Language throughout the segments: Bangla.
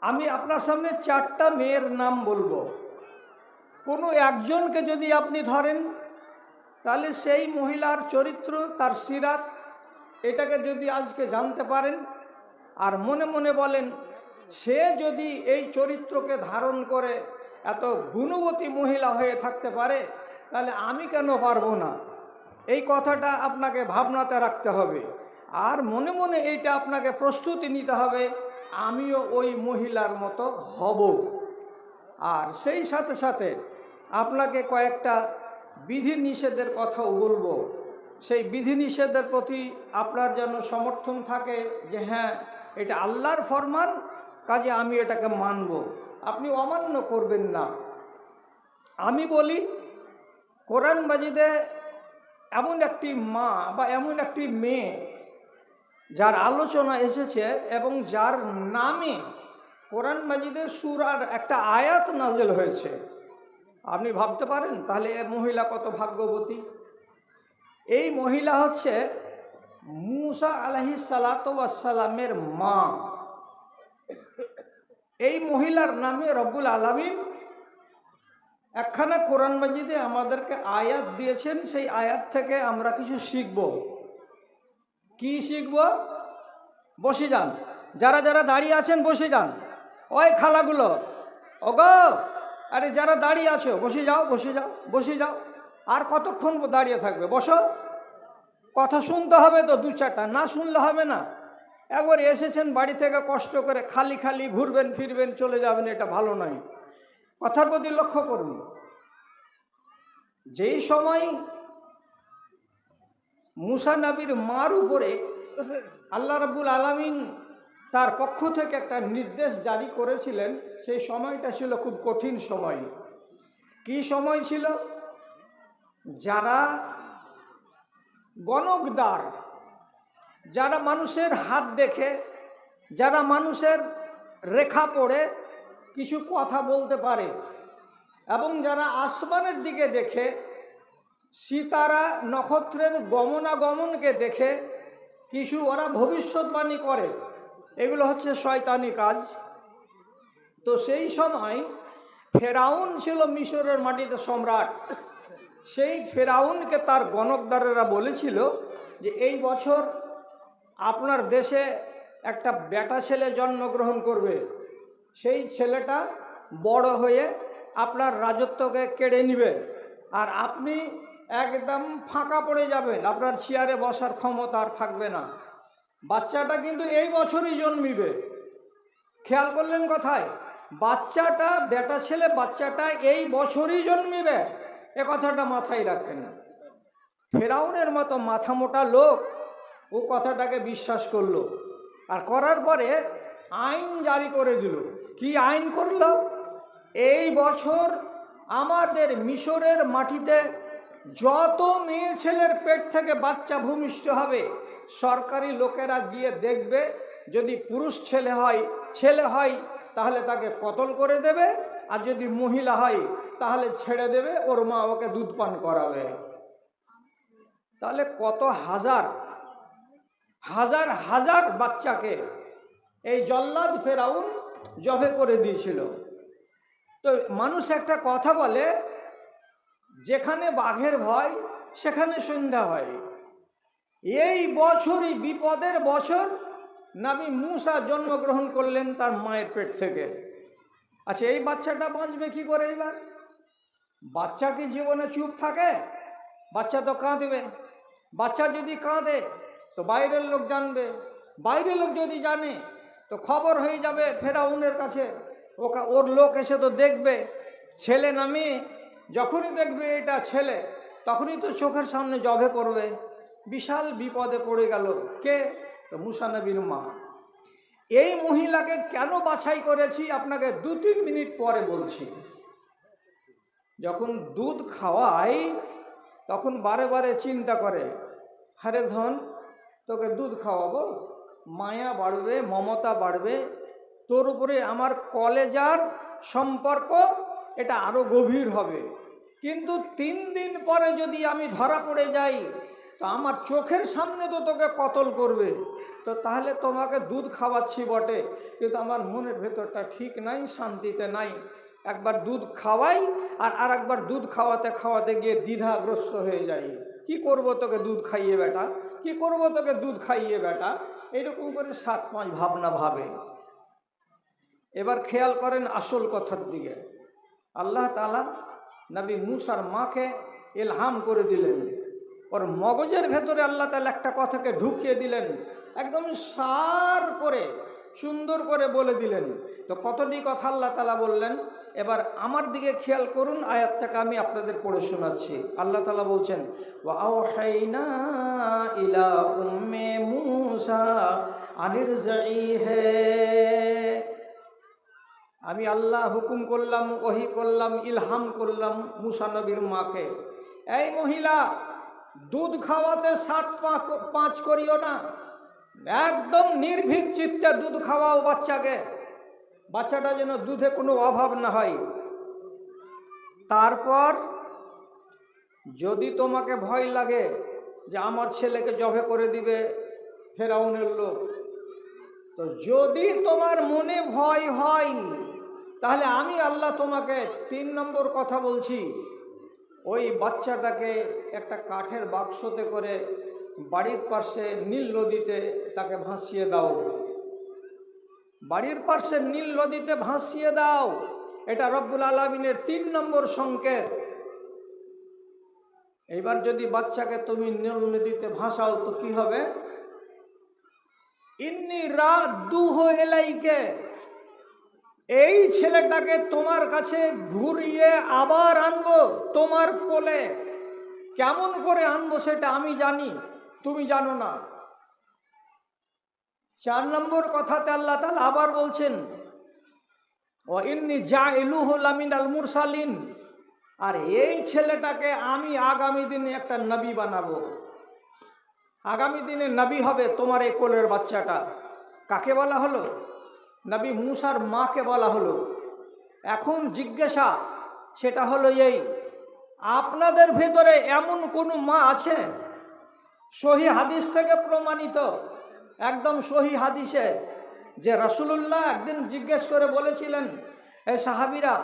আমি আপনার সামনে 4টা মেয়ের নাম বলবো। কোনো একজনকে যদি আপনি ধরেন, তাহলে সেই মহিলার চরিত্র, তার সিরাত, এটাকে যদি আজকে জানতে পারেন আর মনে মনে বলেন সে যদি এই চরিত্রকে ধারণ করে এত গুণবতী মহিলা হয়ে থাকতে পারে, তাহলে আমি কেন পারবো না। এই কথাটা আপনাকে ভাবনাতে রাখতে হবে। আর মনে মনে এইটা আপনাকে প্রস্তুতি নিতে হবে, আমিও ওই মহিলার মতো হব। আর সেই সাথে সাথে আপনাকে কয়েকটা বিধিনিষেধের কথাও বলবো। সেই বিধিনিষেধের প্রতি আপনার যেন সমর্থন থাকে যে হ্যাঁ, এটা আল্লাহর ফরমান, কাজে আমি এটাকে মানব, আপনি অমান্য করবেন না। আমি বলি, কোরআন মাজিদে এমন একটি মা বা এমন একটি মেয়ে যার আলোচনা এসেছে এবং যার নামে কোরআন মাজিদের সূরার একটা আয়াত নাযিল হয়েছে। আপনি ভাবতে পারেন তাহলে এ মহিলা কত ভাগ্যবতী। এই মহিলা হচ্ছে মূসা আলাইহিস সালাতু ওয়াস সালামের মা। এই মহিলার নামে রব্বুল আলামিন একখানা কোরআন মাজিদে আমাদেরকে আয়াত দিয়েছেন। সেই আয়াত থেকে আমরা কিছু শিখব। কি শিখব? বসে যান, যারা যারা দাঁড়িয়ে আছেন বসে যান। ওই খালাগুলো, ওগো, আরে যারা দাঁড়িয়ে আছো বসে যাও, বসে যাও, বসে যাও। আর কতক্ষণ দাঁড়িয়ে থাকবে? বসো। কথা শুনতে হবে তো 2-4টা, না শুনলে হবে না। একবার এসেছেন বাড়ি থেকে কষ্ট করে, খালি খালি ঘুরবেন ফিরবেন চলে যাবেন, এটা ভালো নয়। কথার প্রতি লক্ষ্য করুন। যেই সময় মূসা নবীর মার উপরে আল্লাহ রাব্বুল আলামিন তার পক্ষ থেকে একটা নির্দেশ জারি করেছিলেন, সেই সময়টা ছিল খুব কঠিন সময়। কি সময় ছিল? যারা গণকদার, যারা মানুষের হাত দেখে, যারা মানুষের রেখা পড়ে কিছু কথা বলতে পারে, এবং যারা আসমানের দিকে দেখে, সিতারা নক্ষত্রের গমনাগমনকে দেখে কিছু ওরা ভবিষ্যৎবাণী করে, এগুলো হচ্ছে শয়তানি কাজ। তো সেই সময় ফেরাউন ছিল মিশরের মাটিতে সম্রাট। সেই ফেরাউনকে তার গণকদারেরা বলেছিল যে এই বছর আপনার দেশে একটা বেটা ছেলে জন্মগ্রহণ করবে। সেই ছেলেটা বড় হয়ে আপনার রাজত্বকে কেড়ে নেবে, আর আপনি একদম ফাঁকা পড়ে যাবেন, আপনার চেয়ারে বসার ক্ষমতা আর থাকবে না। বাচ্চাটা কিন্তু এই বছরই জন্মিবে। খেয়াল করলেন কথায়? বাচ্চাটা, বেটা ছেলে বাচ্চাটা এই বছরই জন্মিবে, এ কথাটা মাথায় রাখেন। ফেরাউনের মতো মাথা মোটা লোক ও কথাটাকে বিশ্বাস করলো, আর করার পরে আইন জারি করে দিল। কি আইন করলো? এই বছর আমাদের মিশরের মাটিতে যত মেয়ে ছেলের পেট থেকে বাচ্চা ভূমিষ্ঠ হবে, সরকারি লোকেরা গিয়ে দেখবে, যদি পুরুষ ছেলে হয় তাহলে তাকে কতল করে দেবে, আর যদি মহিলা হয় তাহলে ছেড়ে দেবে, ওর মা ওকে দুধ পান করাবে। তাহলে কত হাজার হাজার হাজার বাচ্চাকে এই জল্লাদ ফেরাউন জবে করে দিয়েছিল। তো মানুষ একটা কথা বলে, যেখানে বাঘের ভয় সেখানে সন্ধ্যা হয়। এই বছরই বিপদের বছর নবী মূসা জন্মগ্রহণ করলেন তার মায়ের পেট থেকে। আচ্ছা, এই বাচ্চাটা বাঁচবে কি করে? এবার বাচ্চা কি জীবনে চুপ থাকে? বাচ্চা তো কাঁদবে। বাচ্চা যদি কাঁদে তো বাইরের লোক জানবে, বাইরের লোক যদি জানে তো খবর হয়ে যাবে ফেরাউনের কাছে, ওর লোক এসে তো দেখবে ছেলে না মেয়ে। যখনই দেখবে এটা ছেলে, তখনই তো চোখের সামনে জবে করবে। বিশাল বিপদে পড়ে গেল কে? তো মূসা নবীর মা। এই মহিলাকে কেন বাছাই করেছি আপনাকে 2-3 মিনিট পরে বলছি। যখন দুধ খাওয়াই তখন বারে বারে চিন্তা করে, হারে ধন, তোকে দুধ খাওয়াবো, মায়া বাড়বে, মমতা বাড়বে, তোর উপরে আমার কলেজার সম্পর্ক এটা আরও গভীর হবে। কিন্তু 3 দিন পরে যদি আমি ধরা পড়ে যাই তো আমার চোখের সামনে তো তোকে কতল করবে, তো তাহলে তোমাকে দুধ খাওয়াচ্ছি বটে, কিন্তু আমার মনের ভেতরটা ঠিক নাই, শান্তিতে নাই। একবার দুধ খাওয়াই আর একবার দুধ খাওয়াতে খাওয়াতে গিয়ে দ্বিধাগ্রস্ত হয়ে যাই। কি করব তোকে দুধ খাইয়ে বেটা, কি করব তোকে দুধ খাইয়ে বেটা, এইরকম করে 7-5 ভাবনা ভাবে। এবার খেয়াল করেন আসল কথার দিকে। আল্লাহ তাআলা নবী মুসার মাকে ইলহাম করে দিলেন, ওর মগজের ভেতরে আল্লাহ তাআলা একটা কথাকে ঢুকিয়ে দিলেন, একদম সার করে সুন্দর করে বলে দিলেন। তো কতটি কথা আল্লাহ তাআলা বললেন, এবার আমার দিকে খেয়াল করুন, আয়াতটাকে আমি আপনাদের পড়ে শোনাচ্ছি। আল্লাহ তাআলা বলছেন, ওয়া আওহাইনা ইলা উম্মে মুসা আনিরজিহি, আমি আল্লাহ হুকুম করলাম, ওহী করলাম, ইলহাম করলাম মুসা নবীর মাকে, এই মহিলা দুধ খাওয়াতে 7-5 করিও না, একদম নির্ভীক চিত্তে দুধ খাওয়াও বাচ্চাকে, বাচ্চাটা যেন দুধে কোনো অভাব না হয়। তারপর যদি তোমাকে ভয় লাগে যে আমার ছেলেকে জবে করে দিবে ফেরাউনের লোক, তো যদি তোমার মনে ভয় হয় তাহলে আমি আল্লাহ তোমাকে 3 নম্বর কথা বলছি, ওই বাচ্চাটাকে একটা কাঠের বাক্সতে করে বাড়ির পাশে নীল নদীতে তাকে ভাসিয়ে দাও, বাড়ির পাশে নীল নদীতে ভাসিয়ে দাও। এটা রব্বুল আলামিনের 3 নম্বর সংকেত। এইবার যদি বাচ্চাকে তুমি নীল নদীতে ভাসাও তো কি হবে, ইন্নী রাদ্দুহু ইলাইকে, এই ছেলেটাকে তোমার কাছে ঘুরিয়ে আবার আনবো তোমার কোলে। কেমন করে আনবো সেটা আমি জানি, তুমি জানো না। 4 নম্বর কথাতে আল্লাহ তাআলা আবার বলছেন, ওয়া ইন্নী জাইলুহু লামিনাল মুরসালিন, আর এই ছেলেটাকে আমি আগামী দিনে একটা নবী বানাবো, আগামী দিনে নবী হবে তোমার এই কোলের বাচ্চাটা। কাকে বলা হলো? নবী মুসার মাকে বলা হলো। এখন জিজ্ঞাসা সেটা হলো এই, আপনাদের ভেতরে এমন কোনো মা আছে? সহি হাদিস থেকে প্রমাণিত, একদম সহি হাদিসে, যে রাসূলুল্লাহ একদিন জিজ্ঞেস করে বলেছিলেন, এই সাহাবীরা,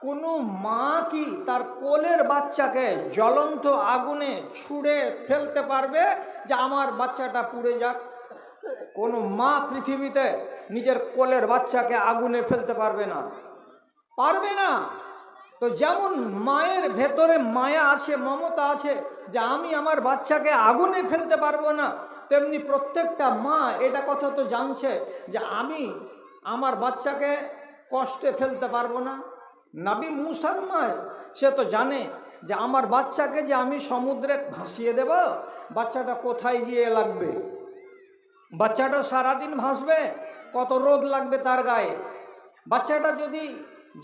কোনো মা কি তার কোলের বাচ্চাকে জ্বলন্ত আগুনে ছুঁড়ে ফেলতে পারবে যে আমার বাচ্চাটা পুড়ে যাক? কোনো মা পৃথিবীতে নিজের কোলের বাচ্চাকে আগুনে ফেলতে পারবে না, পারবে না। তো যেমন মায়ের ভেতরে মায়া আছে, মমতা আছে, যে আমি আমার বাচ্চাকে আগুনে ফেলতে পারবো না, তেমনি প্রত্যেকটা মা এটা কথা তো জানছে যে আমি আমার বাচ্চাকে কষ্টে ফেলতে পারবো না। নবী মুসার মা সে তো জানে যে আমার বাচ্চাকে যে আমি সমুদ্রে ভাসিয়ে দেব, বাচ্চাটা কোথায় গিয়ে লাগবে, বাচ্চাটা সারাদিন ভাসবে, কত রোদ লাগবে তার গায়ে। বাচ্চাটা যদি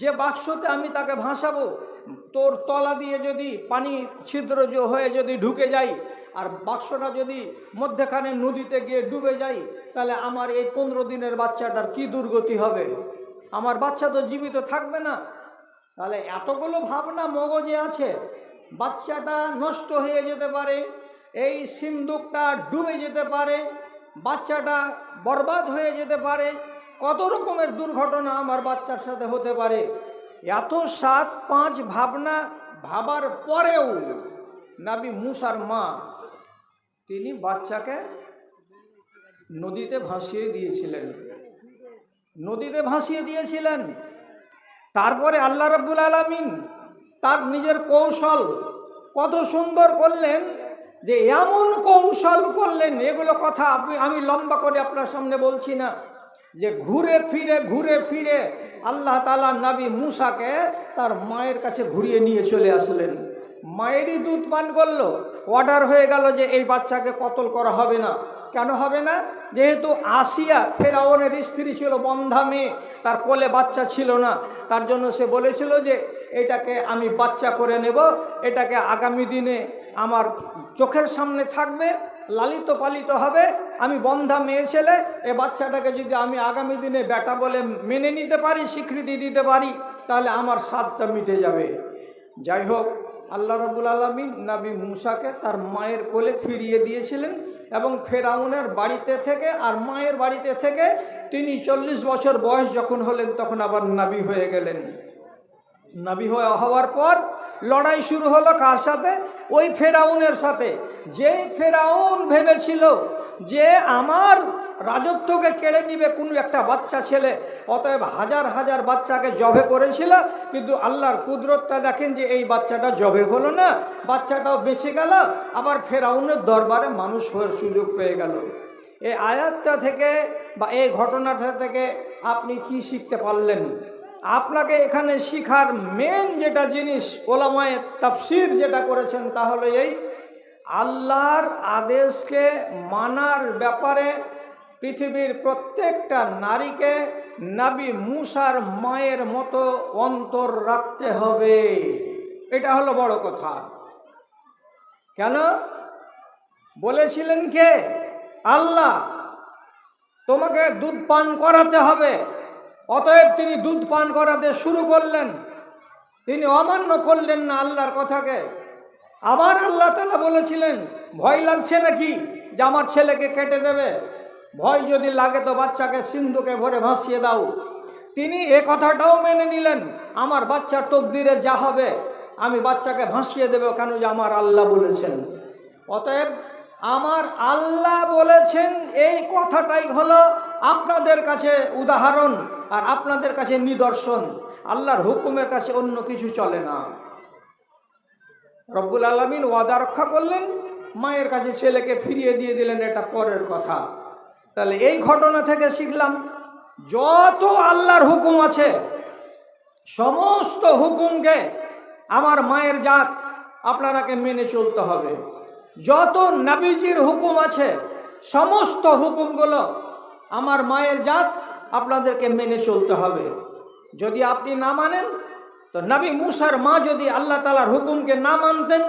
যে বাক্সতে আমি তাকে ভাসাবো, তোর তলা দিয়ে যদি পানি ছিদ্র হয়ে যদি ঢুকে যায়, আর বাক্সটা যদি মধ্যখানে নদীতে গিয়ে ডুবে যায়, তাহলে আমার এই 15 দিনের বাচ্চাটার কি দুর্গতি হবে? আমার বাচ্চা তো জীবিত থাকবে না। তাহলে এতগুলো ভাবনা মগজে আছে, বাচ্চাটা নষ্ট হয়ে যেতে পারে, এই সিন্দুকটা ডুবে যেতে পারে, বাচ্চাটা বরবাদ হয়ে যেতে পারে, কত রকমের দুর্ঘটনা আমার বাচ্চার সাথে হতে পারে। এত 7-5 ভাবনা ভাবার পরেও নবী মুসার মা তিনি বাচ্চাকে নদীতে ভাসিয়ে দিয়েছিলেন, নদীতে ভাসিয়ে দিয়েছিলেন। তারপরে আল্লাহ রাব্বুল আলামিন তার নিজের কৌশল কত সুন্দর করলেন, যে এমন কৌশল করলেন, এগুলো কথা আমি লম্বা করে আপনার সামনে বলছি না, যে ঘুরে ফিরে আল্লাহ তাআলা নবী মুসাকে তার মায়ের কাছে ঘুরিয়ে নিয়ে চলে আসলেন। মায়েরই দুধ পান করলো, অর্ডার হয়ে গেল যে এই বাচ্চাকে কতল করা হবে না। কেন হবে না? যেহেতু আসিয়া ফেরাউনের স্ত্রী ছিল, বন্ধা মেয়ে, তার কোলে বাচ্চা ছিল না, তার জন্য সে বলেছিল যে এটাকে আমি বাচ্চা করে নেব, এটাকে আগামী দিনে আমার চোখের সামনে থাকবে, লালিত পালিত হবে, আমি বন্ধা মেয়ে ছেলে, এ বাচ্চাটাকে যদি আমি আগামী দিনে বেটা বলে মেনে নিতে পারি, স্বীকৃতি দিতে পারি, তাহলে আমার স্বাদটা মিটে যাবে। যাই হোক, আল্লাহ রাব্বুল আলামিন নবী মুসাকে তার মায়ের কোলে ফিরিয়ে দিয়েছিলেন এবং ফেরাউনের বাড়িতে থেকে আর মায়ের বাড়িতে থেকে তিনি 40 বছর বয়স যখন হলেন তখন আবার নবী হয়ে গেলেন। নবী হওয়ার পর লড়াই শুরু হলো কার সাথে? ওই ফেরাউনের সাথে। যেই ফেরাউন ভেবেছিল যে আমার রাজত্বকে কেড়ে নিবে কোনো একটা বাচ্চা ছেলে, অতএব হাজার হাজার বাচ্চাকে জবে করেছিল, কিন্তু আল্লাহর কুদরতটা দেখেন যে এই বাচ্চাটা জবে হলো না, বাচ্চাটাও বেঁচে গেল, আবার ফেরাউনের দরবারে মানুষ হওয়ার সুযোগ পেয়ে গেল। এই আয়াতটা থেকে বা এই ঘটনাটা থেকে আপনি কি শিখতে পারলেন? আপনাকে এখানে শিখার মেন যেটা জিনিস ওলামায়ে তাফসীর যেটা করেছেন তা হলো এই, আল্লাহর আদেশকে মানার ব্যাপারে পৃথিবীর প্রত্যেকটা নারীকে নবী মুসার মায়ের মতো অন্তর রাখতে হবে। এটা হলো বড় কথা। কেন বলেছিলেন কে? আল্লাহ। তোমাকে দুধ পান করাতে হবে, অতএব তিনি দুধ পান করাতে শুরু করলেন। তিনি অমান্য করলেন না আল্লাহর কথাকে। আবার আল্লাহ তাআলা বলেছিলেন, ভয় লাগছে নাকি যে আমার ছেলেকে কেটে দেবে? ভয় যদি লাগে তো বাচ্চাকে সিন্ধুকে ভরে ভাসিয়ে দাও। তিনি এ কথাটাও মেনে নিলেন, আমার বাচ্চার তকদিরে যা হবে আমি বাচ্চাকে ভাসিয়ে দেব, কেন যে আমার আল্লাহ বলেছেন। অতএব আমার আল্লাহ বলেছেন এই কথাটাই হলো আপনাদের কাছে উদাহরণ আর আপনাদের কাছে নিদর্শন। আল্লাহর হুকুমের কাছে অন্য কিছু চলে না। রব্বুল আলামিন ওয়াদা রক্ষা করলেন, মায়ের কাছে ছেলেকে ফিরিয়ে দিয়ে দিলেন, এটা পরের কথা। তাহলে এই ঘটনা থেকে শিখলাম যত আল্লাহর হুকুম আছে সমস্ত হুকুমকে আমার মায়ের জাত আপনারাকে মেনে চলতে হবে। যত নবীজির হুকুম আছে সমস্ত হুকুমগুলো আমার মায়ের জাত আপনাদেরকে মেনে চলতে হবে। যদি আপনি না মানেন তো নবী মুসার মা যদি আল্লাহ তাআলার হুকুমকে না মানতেন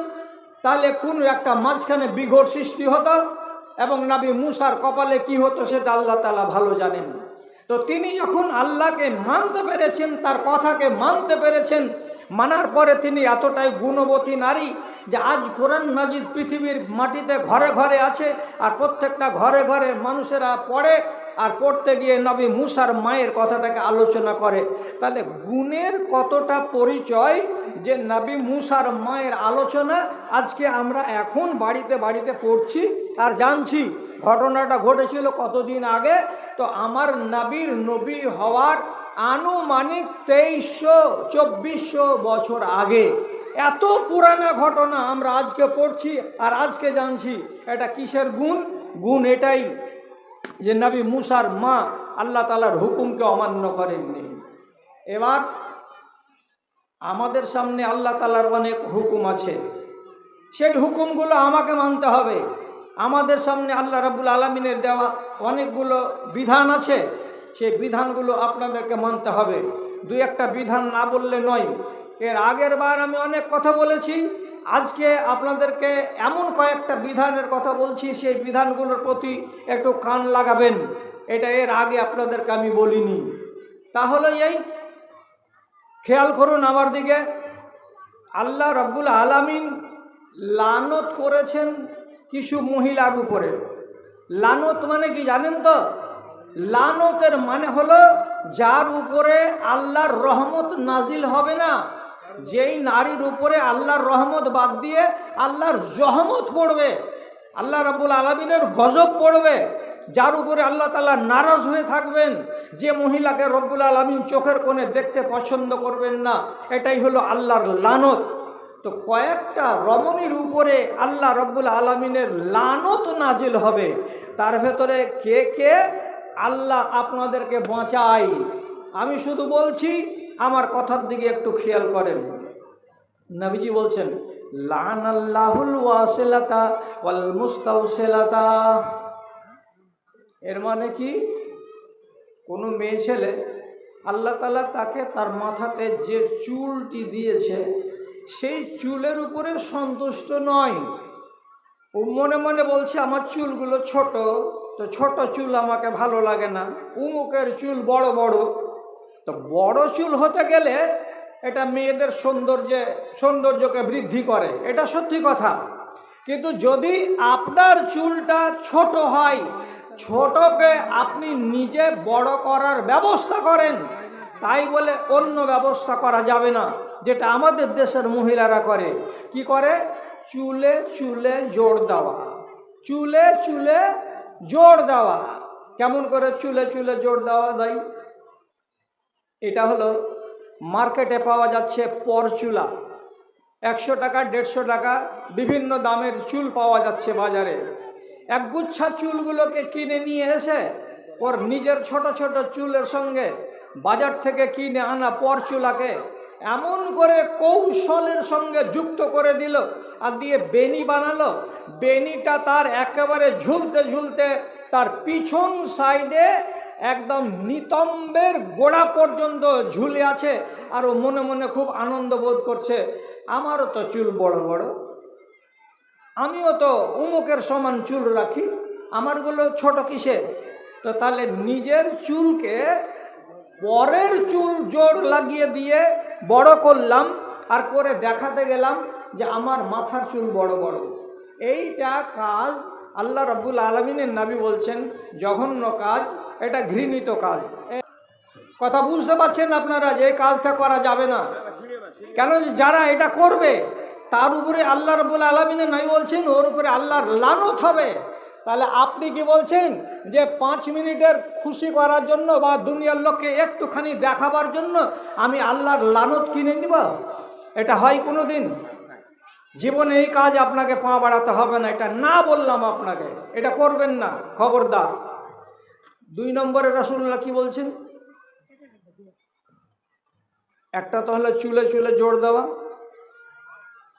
তাহলে কোন একটা মাঝখানে বিঘট সৃষ্টি হতো এবং নবী মুসার কপালে কি হতো সেটা আল্লাহ তাআলা ভালো জানেন। তো তিনি যখন আল্লাহকে মানতে পেরেছেন, তার কথাকে মানতে পেরেছেন, মানার পরে তিনি এতটাই গুণবতী নারী যে আজ কোরআন মাজিদ পৃথিবীর মাটিতে ঘরে ঘরে আছে আর প্রত্যেকটা ঘরে ঘরে মানুষেরা পড়ে আর পড়তে গিয়ে নবী মুসার মায়ের কথাটাকে আলোচনা করে। তাহলে গুণের কতটা পরিচয় যে নবী মুসার মায়ের আলোচনা আজকে আমরা এখন বাড়িতে বাড়িতে পড়ছি আর জানছি। ঘটনাটা ঘটেছিল কতদিন আগে? তো আমার নবীর নবী হওয়ার আনুমানিক 2300-2400 বছর আগে। এত পুরানা ঘটনা আমরা আজকে পড়ছি আর আজকে জানছি। এটা কিসের গুণ? গুণ এটাই যে নবী মুসার মা আল্লাহ তাআলার হুকুমকে অমান্য করেননি। এবার আমাদের সামনে আল্লাহ তাআলার অনেক হুকুম আছে, সেই হুকুমগুলো আমাকে মানতে হবে। আমাদের সামনে আল্লাহ রাব্বুল আলামিনের দেওয়া অনেকগুলো বিধান আছে, সেই বিধানগুলো আপনাদেরকে মানতে হবে। দুই একটা বিধান না বললে নয়। এর আগের বার আমি অনেক কথা বলেছি, আজকে আপনাদেরকে এমন কয়েকটা বিধানের কথা বলছি, সেই বিধানগুলোর প্রতি একটু কান লাগাবেন। এটা এর আগে আপনাদেরকে আমি বলিনি। তাহলে এই খেয়াল করুন আমার দিকে। আল্লাহ রাব্বুল আলামিন লানত করেছেন কিছু মহিলার উপরে। লানত মানে কি জানেন তো? লানতের মানে হলো যার উপরে আল্লাহর রহমত নাজিল হবে না, যেই নারীর উপরে আল্লাহর রহমত বাদ দিয়ে আল্লাহর জহমত পড়বে, আল্লাহ রাব্বুল আলামিনের গজব পড়বে, যার উপরে আল্লাহ তাআলা নারাজ হয়ে থাকবেন, যে মহিলাকে রব্বুল আলামিন চোখের কোণে দেখতে পছন্দ করবেন না, এটাই হলো আল্লাহর লানত। তো কয়েকটা রমণীর উপরে আল্লাহ রব্বুল আলামিনের লানত নাজিল হবে। তার ভেতরে কে কে আল্লাহ আপনাদেরকে বাঁচায়, আমি শুধু বলছি, আমার কথার দিকে একটু খেয়াল করেন। নবীজি বলছেন লানাল্লাহুল ওয়াসিলাতা ওয়াল মুস্তাওসিলাতা। এর মানে কি? কোনো মেয়ে ছেলে আল্লাহ তাআলা তাকে তার মাথাতে যে চুলটি দিয়েছে সেই চুলের উপরে সন্তুষ্ট নয়। ও মনে মনে বলছে আমার চুলগুলো ছোট, তো ছোট চুল আমাকে ভালো লাগে না, উমুকের চুল বড় বড়। তো বড় চুল হতে গেলে এটা মেয়েদের সৌন্দর্যকে বৃদ্ধি করে, এটা সত্যি কথা। কিন্তু যদি আপনার চুলটা ছোট হয়, ছোটকে আপনি নিজে বড় করার ব্যবস্থা করেন, তাই বলে অন্য ব্যবস্থা করা যাবে না, যেটা আমাদের দেশের মহিলারা করে। কি করে? চুলে চুলে জোড় দেওয়া, চুলে চুলে জোড় দেওয়া। কেমন করে চুলে চুলে জোড় দেওয়া দেয়? এটা হলো মার্কেটে পাওয়া যাচ্ছে পরচুলা, 100 টাকা 150 টাকা বিভিন্ন দামের চুল পাওয়া যাচ্ছে বাজারে। একগুচ্ছা চুলগুলোকে কিনে নিয়ে এসে ওর নিজের ছোট ছোট চুলের সঙ্গে বাজার থেকে কিনে আনা পরচুলাকে এমন করে কৌশলের সঙ্গে যুক্ত করে দিল আর দিয়ে বেনি বানালো। বেনিটা তার একেবারে ঝুলতে ঝুলতে তার পিছন সাইডে একদম নিতম্বের গোড়া পর্যন্ত ঝুলে আছে। আর ও মনে মনে খুব আনন্দ বোধ করছে, আমারও তো চুল বড় বড়, আমিও তো উমুকের সমান চুল রাখি, আমারগুলো ছোট কিসে? তো তাহলে নিজের চুলকে পরের চুল জোড় লাগিয়ে দিয়ে বড় করলাম, আর করে দেখাতে গেলাম যে আমার মাথার চুল বড় বড়। এইটা কাজ আল্লাহ রাব্বুল আলামিনের নবী বলছেন জঘন্য কাজ, এটা ঘৃণিত কাজ। কথা বুঝতে পারছেন আপনারা যে এই কাজটা করা যাবে না? কেন? যারা এটা করবে তার উপরে আল্লাহ রাব্বুল আলামিনের নবী বলছেন ওর উপরে আল্লাহর লানত হবে। তাহলে আপনি কি বলছেন যে 5 মিনিটের খুশি করার জন্য বা দুনিয়ার লোককে একটুখানি দেখাবার জন্য আমি আল্লাহর লানত কিনে নিব? এটা হয় কোনো দিন? জীবনে এই কাজ আপনাকে পা বাড়াতে হবে না, এটা না বললাম আপনাকে, এটা করবেন না, খবরদার। 2 নম্বরে রাসূলুল্লাহ কি বলছেন? একটা তো হলো চুলে চুলে জোড় দেওয়া,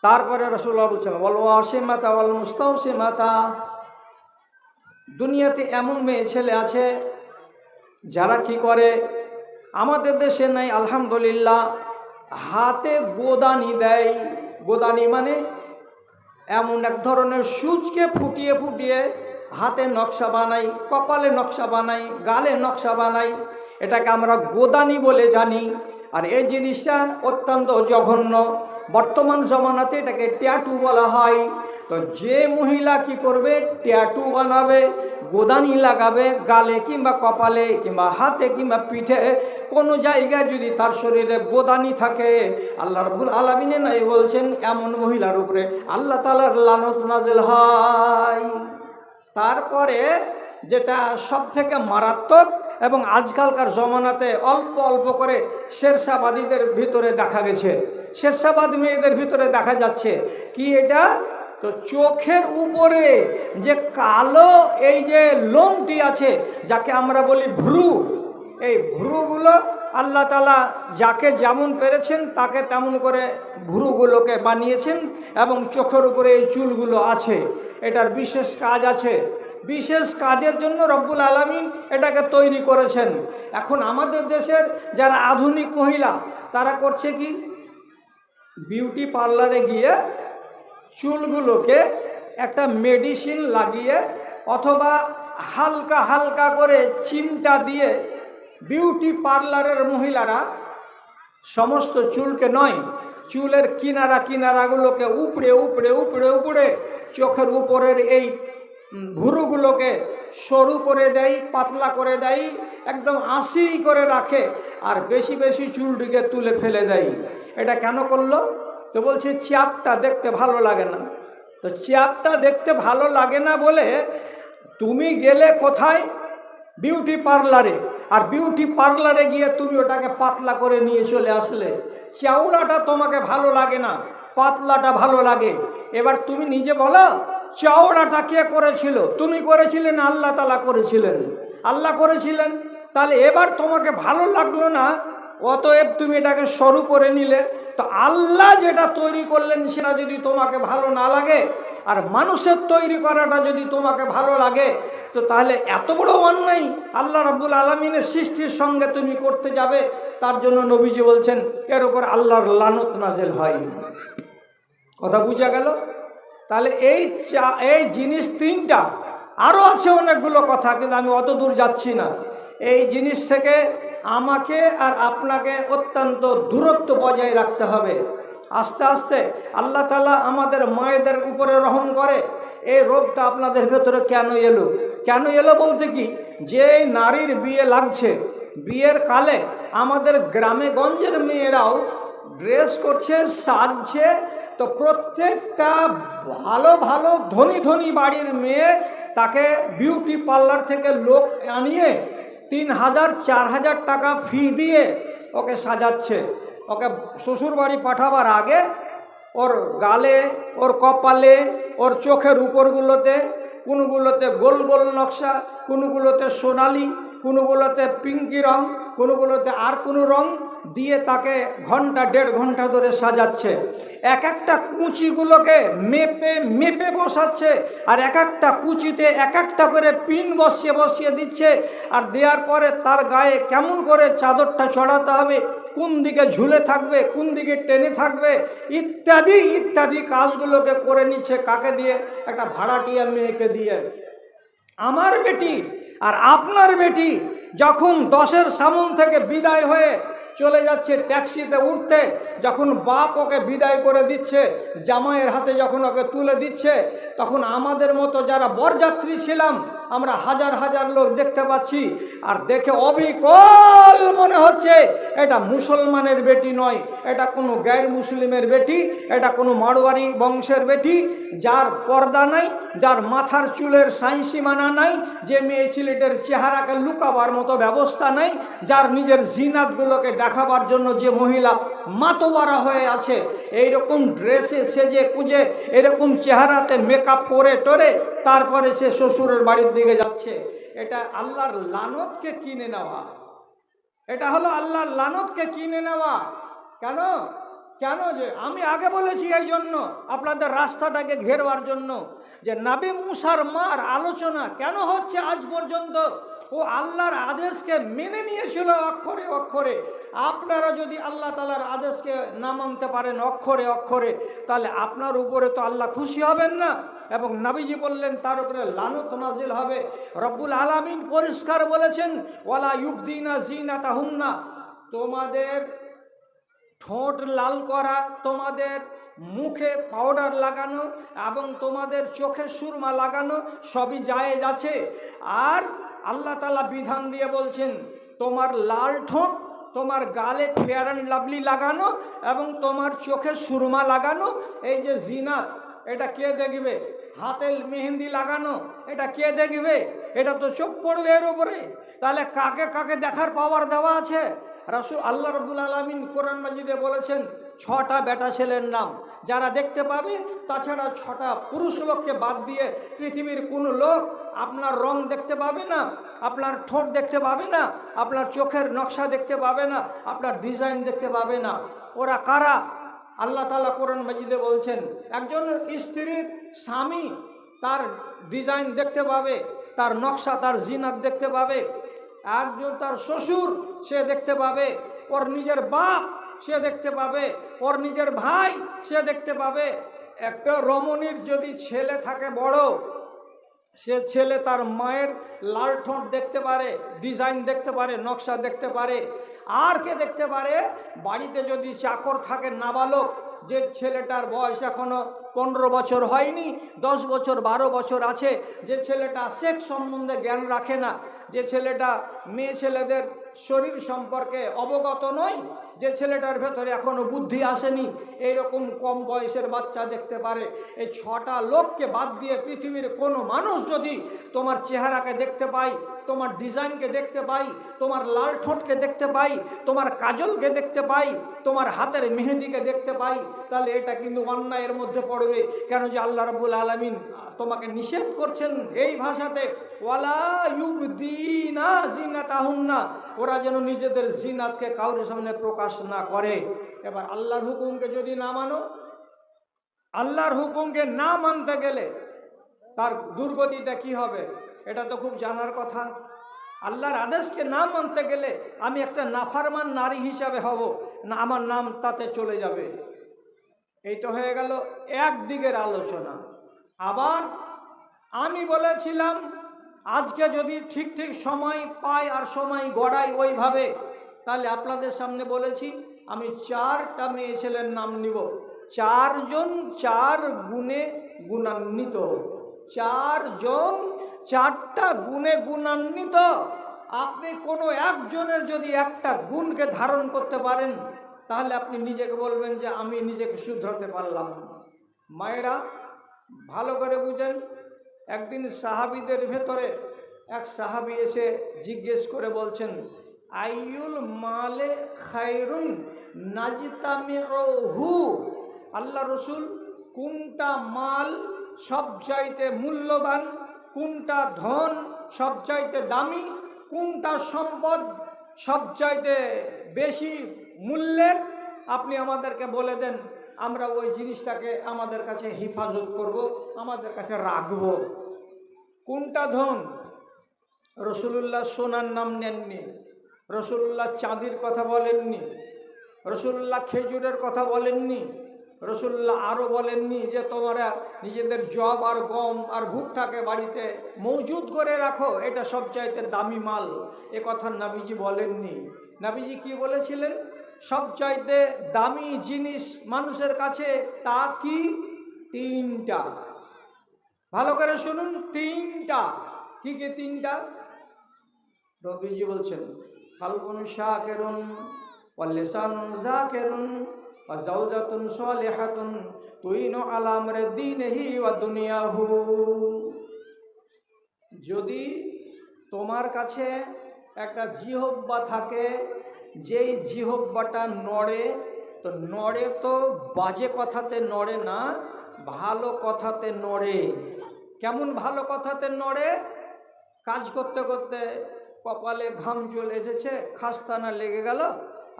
তারপরে রাসূলুল্লাহ বলছেন ওয়াল ওয়াসিমাতা ওয়াল মুস্তাওসিমাতা। দুনিয়াতে এমন মেয়ে ছেলে আছে যারা কি করে, আমাদের দেশে নাই আলহামদুলিল্লাহ, হাতে গোদানি দেয়। গোদানি মানে এমন এক ধরনের সূচকে ফুটিয়ে ফুটিয়ে হাতে নকশা বানাই, কপালে নকশা বানাই, গালে নকশা বানাই, এটাকে আমরা গোদানি বলে জানি। আর এই জিনিসটা অত্যন্ত জঘন্য। বর্তমান জমানাতে এটাকে ট্যাটু বলা হয়। তো যে মহিলা কি করবে, ট্যাটু বানাবে, গোদানি লাগাবে গালে কিংবা কপালে কিংবা হাতে কিংবা পিঠে, কোনো জায়গায় যদি তার শরীরে গোদানি থাকে, আল্লাহ রাব্বুল আলামিন নাই বলছেন এমন মহিলার উপরে আল্লাহ তাআলার লানত নাযিল হয়। তারপরে যেটা সব থেকে মারাত্মক এবং আজকালকার জমানাতে অল্প অল্প করে শেরশাবাদীদের ভিতরে দেখা গেছে, শেরশাবাদ মেয়েদের ভিতরে দেখা যাচ্ছে কি এটা? তো চোখের উপরে যে কালো এই যে লোমটি আছে, যাকে আমরা বলি ভ্রু, এই ভ্রুগুলো আল্লাহ তাআলা যাকে যেমন পেরেছেন তাকে তেমন করে ভ্রুগুলোকে বানিয়েছেন এবং চোখের উপরে এই চুলগুলো আছে। এটার বিশেষ কাজ আছে, বিশেষ কাজের জন্য রব্বুল আলামিন এটাকে তৈরি করেছেন। এখন আমাদের দেশের যারা আধুনিক মহিলা তারা করছে কি, বিউটি পার্লারে গিয়ে চুলগুলোকে একটা মেডিসিন লাগিয়ে অথবা হালকা হালকা করে চিমটা দিয়ে বিউটি পার্লারের মহিলারা সমস্ত চুলকে নয়, চুলের কিনারাগুলোকে উপড়ে উপড়ে উপড়ে উপড়ে চোখের উপরের এই ভুরুগুলোকে সরু করে দেয়, পাতলা করে দেয়, একদম আশি করে রাখে, আর বেশি বেশি চুলটিকে তুলে ফেলে দেয়। এটা কেন করলো? তো বলছে চ্যাপটা দেখতে ভালো লাগে না। তো চ্যাপটা দেখতে ভালো লাগে না বলে তুমি গেলে কোথায়? বিউটি পার্লারে। আর বিউটি পার্লারে গিয়ে তুমি ওটাকে পাতলা করে নিয়ে চলে আসলে। চাউলাটা তোমাকে ভালো লাগে না, পাতলাটা ভালো লাগে। এবার তুমি নিজে বলো, চওড়াটা কে করেছিল? তুমি করেছিলে না আল্লাহ তাআলা করেছিলেন? আল্লাহ করেছিলেন। তাহলে এবার তোমাকে ভালো লাগলো না, অতএব তুমি এটাকে সরু করে নিলে। তো আল্লাহ যেটা তৈরি করলেন সেটা যদি তোমাকে ভালো না লাগে, আর মানুষের তৈরি করাটা যদি তোমাকে ভালো লাগে, তো তাহলে এত বড় অন্যায় আল্লাহ রাব্বুল আলামিনের সৃষ্টির সঙ্গে তুমি করতে যাবে। তার জন্য নবীজি বলছেন এর উপর আল্লাহর লানত নাযিল হয়। কথা বুঝা গেল? তাহলে এই জিনিস তিনটা, আরও আছে অনেকগুলো কথা, কিন্তু আমি অত দূর যাচ্ছি না। এই জিনিস থেকে আমাকে আর আপনাকে অত্যন্ত দূরত্ব বজায় রাখতে হবে। আস্তে আস্তে আল্লাহ তাআলা আমাদের মায়েদের উপরে রহম করে। এই রোগটা আপনাদের ভেতরে কেন এলো? কেন এলো বলতে কি, যে নারীর বিয়ে লাগছে, বিয়ের কালে আমাদের গ্রামে গঞ্জের মেয়েরাও ড্রেস করছে, সাজছে, তো প্রত্যেকটা ভালো ভালো ধনী ধনী বাড়ির মেয়ে তাকে বিউটি পার্লার থেকে লোক আনিয়ে 3,000 4,000 টাকা ফি দিয়ে ওকে সাজাচ্ছে। ওকে শ্বশুর বাড়ি পাঠাবার আগে ওর গালে, ওর কপালে, ওর চোখের উপরগুলোতে, কোনোগুলোতে গোল গোল নকশা, কোনোগুলোতে সোনালি, কোনোগুলোতে পিঙ্কি রং, কোনোগুলোতে আর কোনো রং দিয়ে তাকে ঘন্টা 1.5 ঘন্টা ধরে সাজাচ্ছে। এক একটা কুচিগুলোকে মেপে মেপে বসাচ্ছে, আর এক একটা কুচিতে এক একটা করে পিন বসিয়ে বসিয়ে দিচ্ছে। আর দেওয়ার পরে তার গায়ে কেমন করে চাদরটা চড়াতে হবে, কোন দিকে ঝুলে থাকবে, কোন দিকে টেনে থাকবে, ইত্যাদি ইত্যাদি কাজগুলোকে করে নিচ্ছে। কাকে দিয়ে? একটা ভাড়াটিয়া মেয়েকে দিয়ে। আমার বেটি আর আপনার বেটি যখন 10-এর সামন থেকে বিদায় হয়ে চলে যাচ্ছে ট্যাক্সিতে উঠতে, যখন বাপ ওকে বিদায় করে দিচ্ছে, জামাইয়ের হাতে যখন ওকে তুলে দিচ্ছে, তখন আমাদের মতো যারা বরযাত্রী ছিলাম আমরা হাজার হাজার লোক দেখতে পাচ্ছি। আর দেখে অবিকল মনে হচ্ছে এটা মুসলমানের বেটি নয়, এটা কোনো গায়ের মুসলিমের বেটি, এটা কোনো মারোয়ারি বংশের বেটি, যার পর্দা নাই, যার মাথার চুলের সাইসীমানা নাই, যে মেয়ে ছেলেটার চেহারাকে লুকাবার মতো ব্যবস্থা নাই, যার নিজের জিনাতগুলোকে দেখাবার জন্য যে মহিলা মাতোয়ারা হয়ে আছে, এইরকম ড্রেসে সেজে কুজে এরকম চেহারাতে মেকআপ করে টোরে তারপরে সে শ্বশুরের বাড়ির দিকে যাচ্ছে। এটা আল্লাহর লানতকে কিনে নেওয়া। এটা হলো আল্লাহর লানতকে কিনে নেওয়া। কেন? কেন? যে আমি আগে বলেছি এই জন্য, আপনাদের রাস্তাটাকে ঘেরবার জন্য, যে নবী মুসার মার আলোচনা কেন হচ্ছে আজ পর্যন্ত। ও আল্লাহর আদেশকে মেনে নিয়েছিল অক্ষরে অক্ষরে। আপনারা যদি আল্লাহ তাআলার আদেশকে না মানতে পারেন অক্ষরে অক্ষরে, তাহলে আপনার উপরে তো আল্লাহ খুশি হবেন না, এবং নবীজি বললেন তার উপরে লানত নাজিল হবে। রব্বুল আলামিন পরিষ্কার বলেছেন, ওয়ালা ইউবদিনা জিনাতাহুন্না, তোমাদের ঠোঁট লাল করা, তোমাদের মুখে পাউডার লাগানো এবং তোমাদের চোখে সুরমা লাগানো সবই জায়েজ আছে। আর আল্লাহ তাআলা বিধান দিয়ে বলছেন, তোমার লাল ঠোঁট, তোমার গালে ফেয়ার অ্যান্ড লাভলি লাগানো এবং তোমার চোখে সুরমা লাগানো, এই যে জিনাত, এটা কে দেখবে? হাতে মেহেন্দি লাগানো, এটা কে দেখবে? এটা তো চোখ পড়বে এর উপরে। তাহলে কাকে কাকে দেখার পাওয়ার দেওয়া আছে? রাসূল আল্লাহ রাব্বুল আলামিন কোরআন মাজিদে বলেছেন 6টা বেটা ছেলের নাম যারা দেখতে পাবে, তাছাড়া 6টা পুরুষ লোককে বাদ দিয়ে পৃথিবীর কোনো লোক আপনার রং দেখতে পাবে না, আপনার ঠোঁট দেখতে পাবে না, আপনার চোখের নকশা দেখতে পাবে না, আপনার ডিজাইন দেখতে পাবে না। ওরা কারা? আল্লাহ তাআলা কোরআন মাজিদে বলছেন, একজন স্ত্রীর স্বামী তার ডিজাইন দেখতে পাবে, তার নকশা, তার জিনাত দেখতে পাবে। একজন তার শ্বশুর সে দেখতে পাবে, ওর নিজের বাপ সে দেখতে পাবে, ওর নিজের ভাই সে দেখতে পাবে। একটা রমণীর যদি ছেলে থাকে বড়, সে ছেলে তার মায়ের লাল ঠোঁট দেখতে পারে, ডিজাইন দেখতে পারে, নকশা দেখতে পারে। আর কে দেখতে পারে? বাড়িতে যদি চাকর থাকে নাবালক, যে ছেলেটার বয়স এখনো 15 বছর হয়নি, 10 বছর 12 বছর আছে, যে ছেলেটা সেক্স সম্বন্ধে জ্ঞান রাখে না, যে ছেলেটা মেয়ে ছেলেদের শরীর সম্পর্কে অবগত নয়, যে ছেলেটার ভেতরে এখনো বুদ্ধি আসেনি, এইরকম কম বয়সের বাচ্চা দেখতে পারে। এই 6টা লোককে বাদ দিয়ে পৃথিবীর কোনো মানুষ যদি তোমার চেহারাকে দেখতে পাই, তোমার ডিজাইনকে দেখতে পাই, তোমার লাল ঠোঁটকে দেখতে পাই, তোমার কাজলকে দেখতে পাই, তোমার হাতের মেহেদিকে দেখতে পাই, তাহলে এটা কিন্তু অন্যায়ের মধ্যে পড়বে। কেন? যে আল্লাহ রাব্বুল আলামিন তোমাকে নিষেধ করছেন এই ভাষাতে, ওয়ালা ইউবদিনা জিনাতাহুন্না, ওরা যেন নিজেদের জিনাতকে কারোর সামনে প্রকাশ না করে। এবার আল্লাহর হুকুমকে যদি না মানো, আল্লাহর হুকুমকে না মানতে গেলে তার দুর্গতিটা কি হবে এটা তো খুব জানার কথা। আল্লাহর আদেশকে না মানতে গেলে আমি একটা নাফরমান নারী হিসাবে হব না, আমার নাম তাতে চলে যাবে। এই তো হয়ে গেল একদিকের আলোচনা। আবার আমি বলেছিলাম আজকে যদি ঠিক ঠিক সময় পাই আর সময় গড়াই ওইভাবে তাহলে আপনাদের সামনে বলেছি আমি 4টা মেয়ে ছেলের নাম নিব, 4 জন 4 গুণে গুণান্বিত, 4 জন 4টা গুণে গুণান্বিত। আপনি কোনো একজনের যদি একটা গুণকে ধারণ করতে পারেন তাহলে আপনি নিজেকে বলবেন যে আমি নিজেকে শুধরাতে পারলাম। মায়েরা ভালো করে বুঝেন, একদিন সাহাবীদের ভেতরে এক সাহাবী এসে জিজ্ঞেস করে বলছেন, আইয়ুল মালে খায়রুন নাজতামিউহু, আল্লাহ রসুল কোনটা মাল সবচাইতে মূল্যবান, কোনটা ধন সবচাইতে দামি, কোনটা সম্পদ সবচাইতে বেশি মূল্যের, আপনি আমাদেরকে বলে দেন, আমরা ওই জিনিসটাকে আমাদের কাছে হেফাজত করব, আমাদের কাছে রাখব। কোনটা ধন? রসুলুল্লাহ সোনার নাম নেননি, রসুলুল্লাহ চাঁদির কথা বলেননি, রসুলুল্লাহ খেজুরের কথা বলেননি, রসুলুল্লাহ আরও বলেননি যে তোমরা নিজেদের জব আর গম আর ভুট্টাকে বাড়িতে মজুদ করে রাখো, এটা সবচাইতে দামি মাল, এ কথা নবীজি বলেননি। নবীজি কি বলেছিলেন? সবচাইতে দামি জিনিস মানুষের কাছে তা কি? 3টা। ভালো করে শুনুন, 3টা। কি কি 3টা? নবীজি বলছেন, কালবুন শাকিরুন ওয়া লিসানুন যাকিরুন ওয়া যাওজাতুন সালিহাতুন তুইনু আলা আমরি দীনিহি ওয়া দুনিয়াহু। যদি তোমার কাছে একটা জিহ্বা থাকে, যেই জিহ্বাটা নড়ে, তো নড়ে তো বাজে কথাতে নড়ে না, ভালো কথাতে নড়ে। কেমন ভালো কথাতে নড়ে? কাজ করতে করতে কপালে ঘাম চলে এসেছে, খাস্তানা লেগে গেল,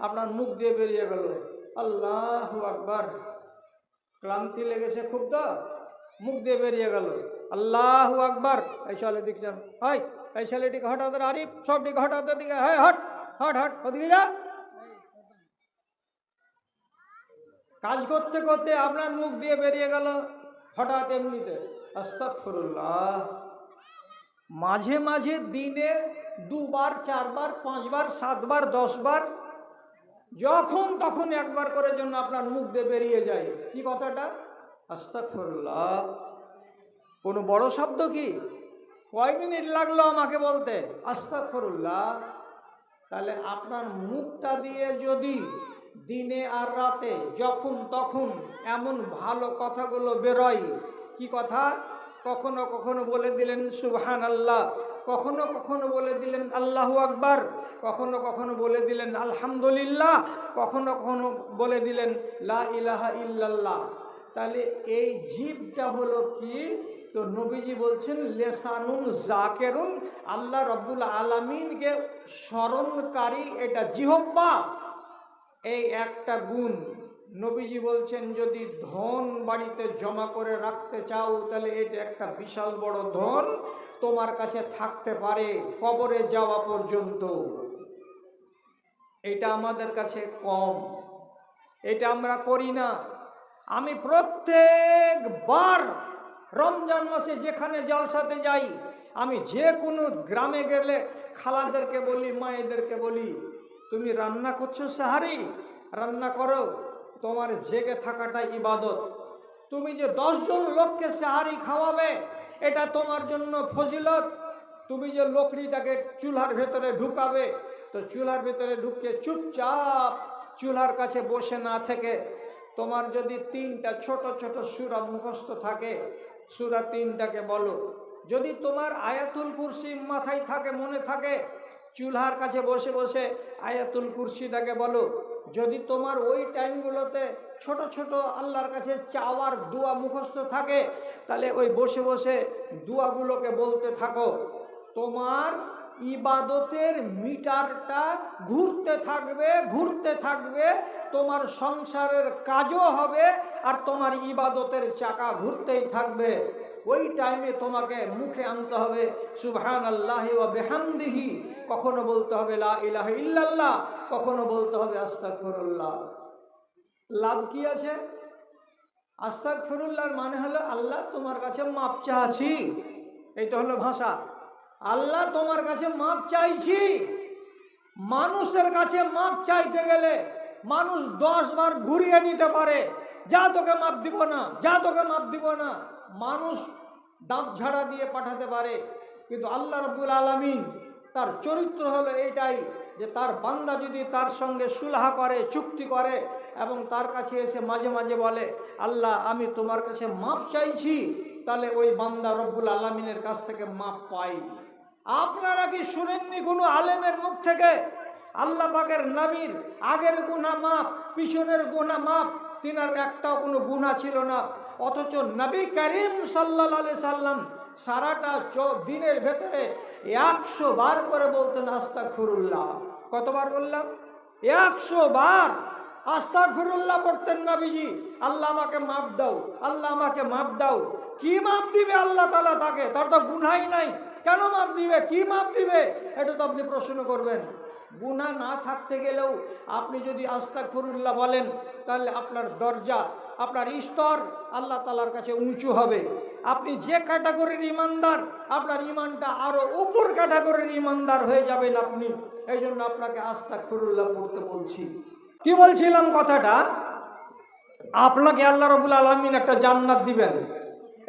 আপনার মুখ দিয়ে বেরিয়ে গেল আল্লাহু আকবার, ক্লান্তি লেগেছে খুব, তো মুখ দিয়ে বেরিয়ে গেল আল্লাহু আকবার। এই ছেলে দেখছেন, হয় এই ছেলেটিকে হঠাৎ, আরিফ সবটিকে হঠাৎ দিকে, হ্যাঁ হট হট হট ওদিকে যা। কাজ করতে করতে আপনার মুখ দিয়ে বেরিয়ে গেল হঠাৎ এমনিতে আস্তাগফিরুল্লাহ। মাঝে মাঝে দিনে 2 বার 4 বার 5 বার 7 বার 10 বার যখন তখন একবার করে জন্য আপনার মুখ দিয়ে বেরিয়ে যায় কি কথাটা? আস্তাগফিরুল্লাহ। কোনো বড় শব্দ কি? কয় মিনিট লাগলো আমাকে বলতে আস্তাগফিরুল্লাহ। তাহলে আপনার মুখটা দিয়ে যদি দিনে আর রাতে যখন তখন এমন ভালো কথাগুলো বেরোয়, কি কথা? কখনো কখনো বলে দিলেন সুবহানাল্লাহ, কখনো কখনো বলে দিলেন আল্লাহু আকবার, কখনো কখনো বলে দিলেন আলহামদুলিল্লাহ, কখনো কখনো বলে দিলেন লা ইলাহা ইল্লাল্লাহ। তাহলে এই জিহ্বাটা হলো কি? তো নবীজি বলছেন লেসানুন জাকেরুন, আল্লাহ রব্বুল আলামিনকে স্মরণকারী এটা জিহ্বা। এই একটা গুণ নবীজি বলছেন যদি ধন বাড়িতে জমা করে রাখতে চাও তাহলে এটা একটা বিশাল বড় ধন তোমার কাছে থাকতে পারে কবরে যাওয়া পর্যন্ত। এটা আমাদের কাছে কম, এটা আমরা করি না। আমি প্রত্যেকবার রমজান মাসে যেখানে জলসাতে যাই, আমি যে কোনো গ্রামে গেলে খালাদেরকে বলি, মায়েদেরকে বলি, তুমি রান্না করছো সাহারি, রান্না করো, তোমার জেগে থাকাটা ইবাদত। তুমি যে 10 জন লোককে সাহারি খাওয়াবে এটা তোমার জন্য ফজিলত। তুমি যে লকড়িটাকে চুলার ভেতরে ঢুকাবে, তো চুলার ভেতরে ঢুকে চুপচাপ চুলার কাছে বসে না থেকে তোমার যদি 3টা ছোট ছোট সূরা মুখস্থ থাকে, সূরা 3টাকে বলো। যদি তোমার আয়াতুল কুরসি মাথায় থাকে, মনে থাকে, চুলার কাছে বসে বসে আয়াতুল কুরসিটাকে বলো। যদি তোমার ওই টাইমগুলোতে ছোট ছোট আল্লাহর কাছে চাওয়ার দোয়া মুখস্থ থাকে, তাহলে ওই বসে বসে দোয়াগুলোকে বলতে থাকো। তোমার ইবাদতের মিটারটা ঘুরতে থাকবে, ঘুরতে থাকবে, তোমার সংসারের কাজও হবে আর তোমার ইবাদতের চাকা ঘুরতেই থাকবে। ওই টাইমে তোমাকে মুখে আনতে হবে সুবহানাল্লাহি ওয়া বিহামদিহি, কখনো বলতে হবে লা ইলাহা ইল্লাল্লাহ, কখনো বলতে হবে আস্তাগফিরুল্লাহ। লাভ কি আছে? আস্তাগফিরুল্লাহর মানে হলো আল্লাহ তোমার কাছে মাপ চাইছি, এই তো হলো ভাষা। আল্লাহ তোমার কাছে মাপ চাইছি, মানুষের কাছে মাপ চাইতে গেলে মানুষ 10 বার ঘুরিয়ে দিতে পারে, যা তোকে মাপ দিব না, যা তোকে মাপ দিব না, মানুষ দাঁত ঝাড়া দিয়ে পাঠাতে পারে। কিন্তু আল্লাহ রাব্বুল আলামিন তার চরিত্র হলো এটাই যে তার বান্দা যদি তার সঙ্গে সুলহ করে, চুক্তি করে এবং তার কাছে এসে মাঝে মাঝে বলে আল্লাহ আমি তোমার কাছে মাপ চাইছি, তাহলে ওই বান্দা রব্বুল আলামিনের কাছ থেকে মাপ পাই। আপনারা কি শুনেননি কোনো আলেমের মুখ থেকে আল্লাহ পাকের নবীর আগের গুনাহ মাপ, পিছনের গুনাহ মাপ, তিনার একটাও কোনো গুনাহ ছিল না, অথচ নবী করিম সাল্লাল্লাহু আলাইহি সাল্লাম সারাটা দিনের ভেতরে 100 বার করে বলতেন আস্তাগফিরুল্লাহ। কতবার বললাম? 100 বার আস্তাগফিরুল্লাহ পড়তেন নবীজি। আল্লাহ আমাকে মাপ দাও, আল্লাহ আমাকে মাপ দাও। কি মাপ দিবে আল্লাহ তাআলা তাকে? তার তো গুনাহই নাই, কেন মাপ দিবে? কি মাপ দিবে? এটা তো আপনি প্রশ্ন করবেন। গুনাহ না থাকতে গেলেও আপনি যদি আস্তাগফিরুল্লাহ বলেন তাহলে আপনার দরজা, আপনার স্তর আল্লাহ তাআলার কাছে উঁচু হবে। আপনি যে ক্যাটাগরির ইমানদার, আপনার ইমানটা আরো উপর ক্যাটাগরির ইমানদার হয়ে যাবেন আপনি। এই জন্য আপনাকে আস্তাগফিরুল্লাহ পড়তে বলছি। কি বলছিলাম কথাটা? আপনাকে আল্লাহ রাব্বুল আলামিন একটা জান্নাত দিবেন।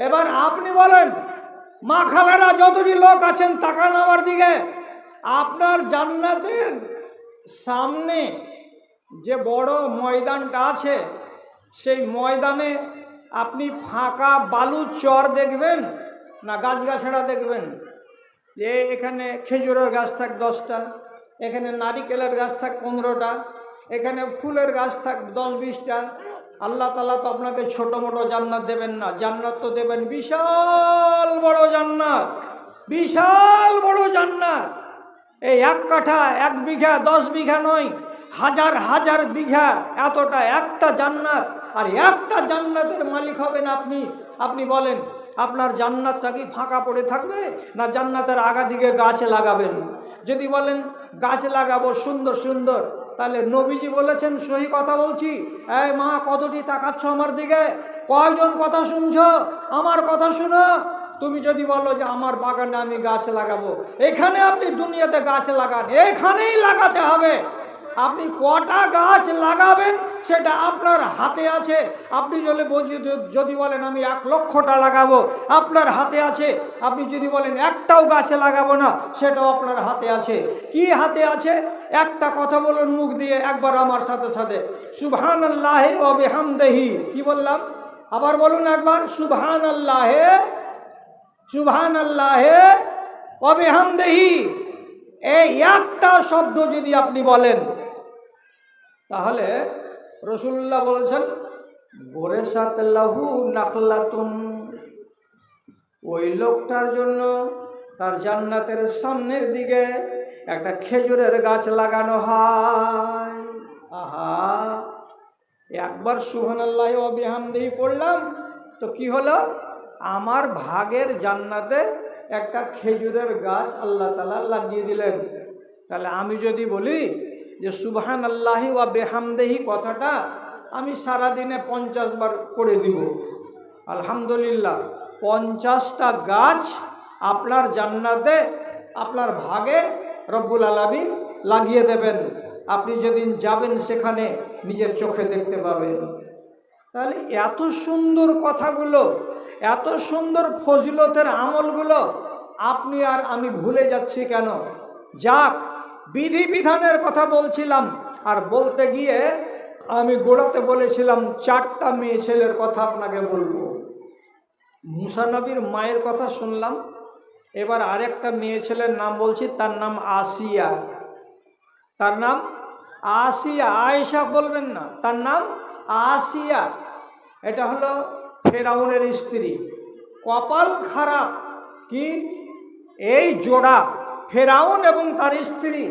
এবার আপনি বলেন, মা খালারা যতটি লোক আছেন তাকান আমার দিকে, আপনার জান্নাতের সামনে যে বড় ময়দানটা আছে, সেই ময়দানে আপনি ফাঁকা বালু চর দেখবেন না গাছগাছড়া দেখবেন? যে এখানে খেজুরের গাছ থাক 10টা, এখানে নারিকেলের গাছ থাক 15টা, এখানে ফুলের গাছ থাক 10-20টা। আল্লাহ তাআলা তো আপনাকে ছোট মোটো জান্নাত দেবেন না, জান্নাত তো দেবেন বিশাল বড় জান্নাত, বিশাল বড় জান্নাত। এই 1 কাঠা 1 বিঘা 10 বিঘা নয়, হাজার হাজার বিঘা এতটা একটা জান্নাত। আর একটা জান্নাতের মালিক হবেন আপনি। আপনি বলেন আপনার জান্নাতটা কি ফাঁকা পড়ে থাকবে, না জান্নাতের আগা দিকে গাছ লাগাবেন? যদি বলেন গাছ লাগাবো সুন্দর সুন্দর, তাহলে নবীজি বলেছেন, সহি কথা বলছি, এই মা কতটি তাকাচ্ছ আমার দিকে, কয়জন কথা শুনছো? আমার কথা শুনো। তুমি যদি বলো যে আমার বাগানে আমি গাছ লাগাবো, এখানে আপনি দুনিয়াতে গাছ লাগান, এখানেই লাগাতে হবে। আপনি কটা গাছ লাগাবেন সেটা আপনার হাতে আছে। আপনি যদি বলেন আমি 1 লক্ষটা লাগাবো, আপনার হাতে আছে। আপনি যদি বলেন একটাও গাছে লাগাবো না, সেটাও আপনার হাতে আছে। কি হাতে আছে? একটা কথা বলুন মুখ দিয়ে একবার আমার সাথে সাথে, সুবহানাল্লাহি ওয়া বিহামদিহি। কি বললাম? আবার বলুন একবার, সুবহানাল্লাহি সুবহানাল্লাহি ওয়া বিহামদিহি। এই একটা শব্দ যদি আপনি বলেন, তাহলে রাসূলুল্লাহ বলেছেন গোরেসাত লাহু নাখলাতুন, ওই লোকটার জন্য তার জান্নাতের সামনের দিকে একটা খেজুরের গাছ লাগানো হয়। আহা, একবার সুবহানাল্লাহি ওয়া বিহামদিহি পড়লাম তো কি হলো? আমার ভাগের জান্নাতে একটা খেজুরের গাছ আল্লাহ তাআলা লাগিয়ে দিলেন। তাহলে আমি যদি বলি যে সুবহানাল্লাহি ওয়া বিহামদিহি কথাটা আমি সারাদিনে 50 বার করে দিব, আলহামদুলিল্লাহ 50টা গাছ আপনার জান্নাতে আপনার ভাগে রব্বুল আলামিন লাগিয়ে দেবেন। আপনি যেদিন যাবেন সেখানে নিজের চোখে দেখতে পাবেন। তাহলে এত সুন্দর কথাগুলো, এত সুন্দর ফজিলতের আমলগুলো আপনি আর আমি ভুলে যাচ্ছি কেন? যাক, বিধিবিধানের কথা বলছিলাম, আর বলতে গিয়ে আমি গোড়াতে বলেছিলাম 4টা মেয়ে ছেলের কথা আপনাকে বলবো। মুসা নবীর মায়ের কথা শুনলাম, এবার আরেকটা মেয়ে ছেলের নাম বলছি, তার নাম আসিয়া। তার নাম আসিয়া, আয়েশা বলবেন না, তার নাম আসিয়া। এটা হলো ফেরাউনের স্ত্রী। কপাল খারাপ কি এই জোড়া, ফেরাউন এবং তার স্ত্রী।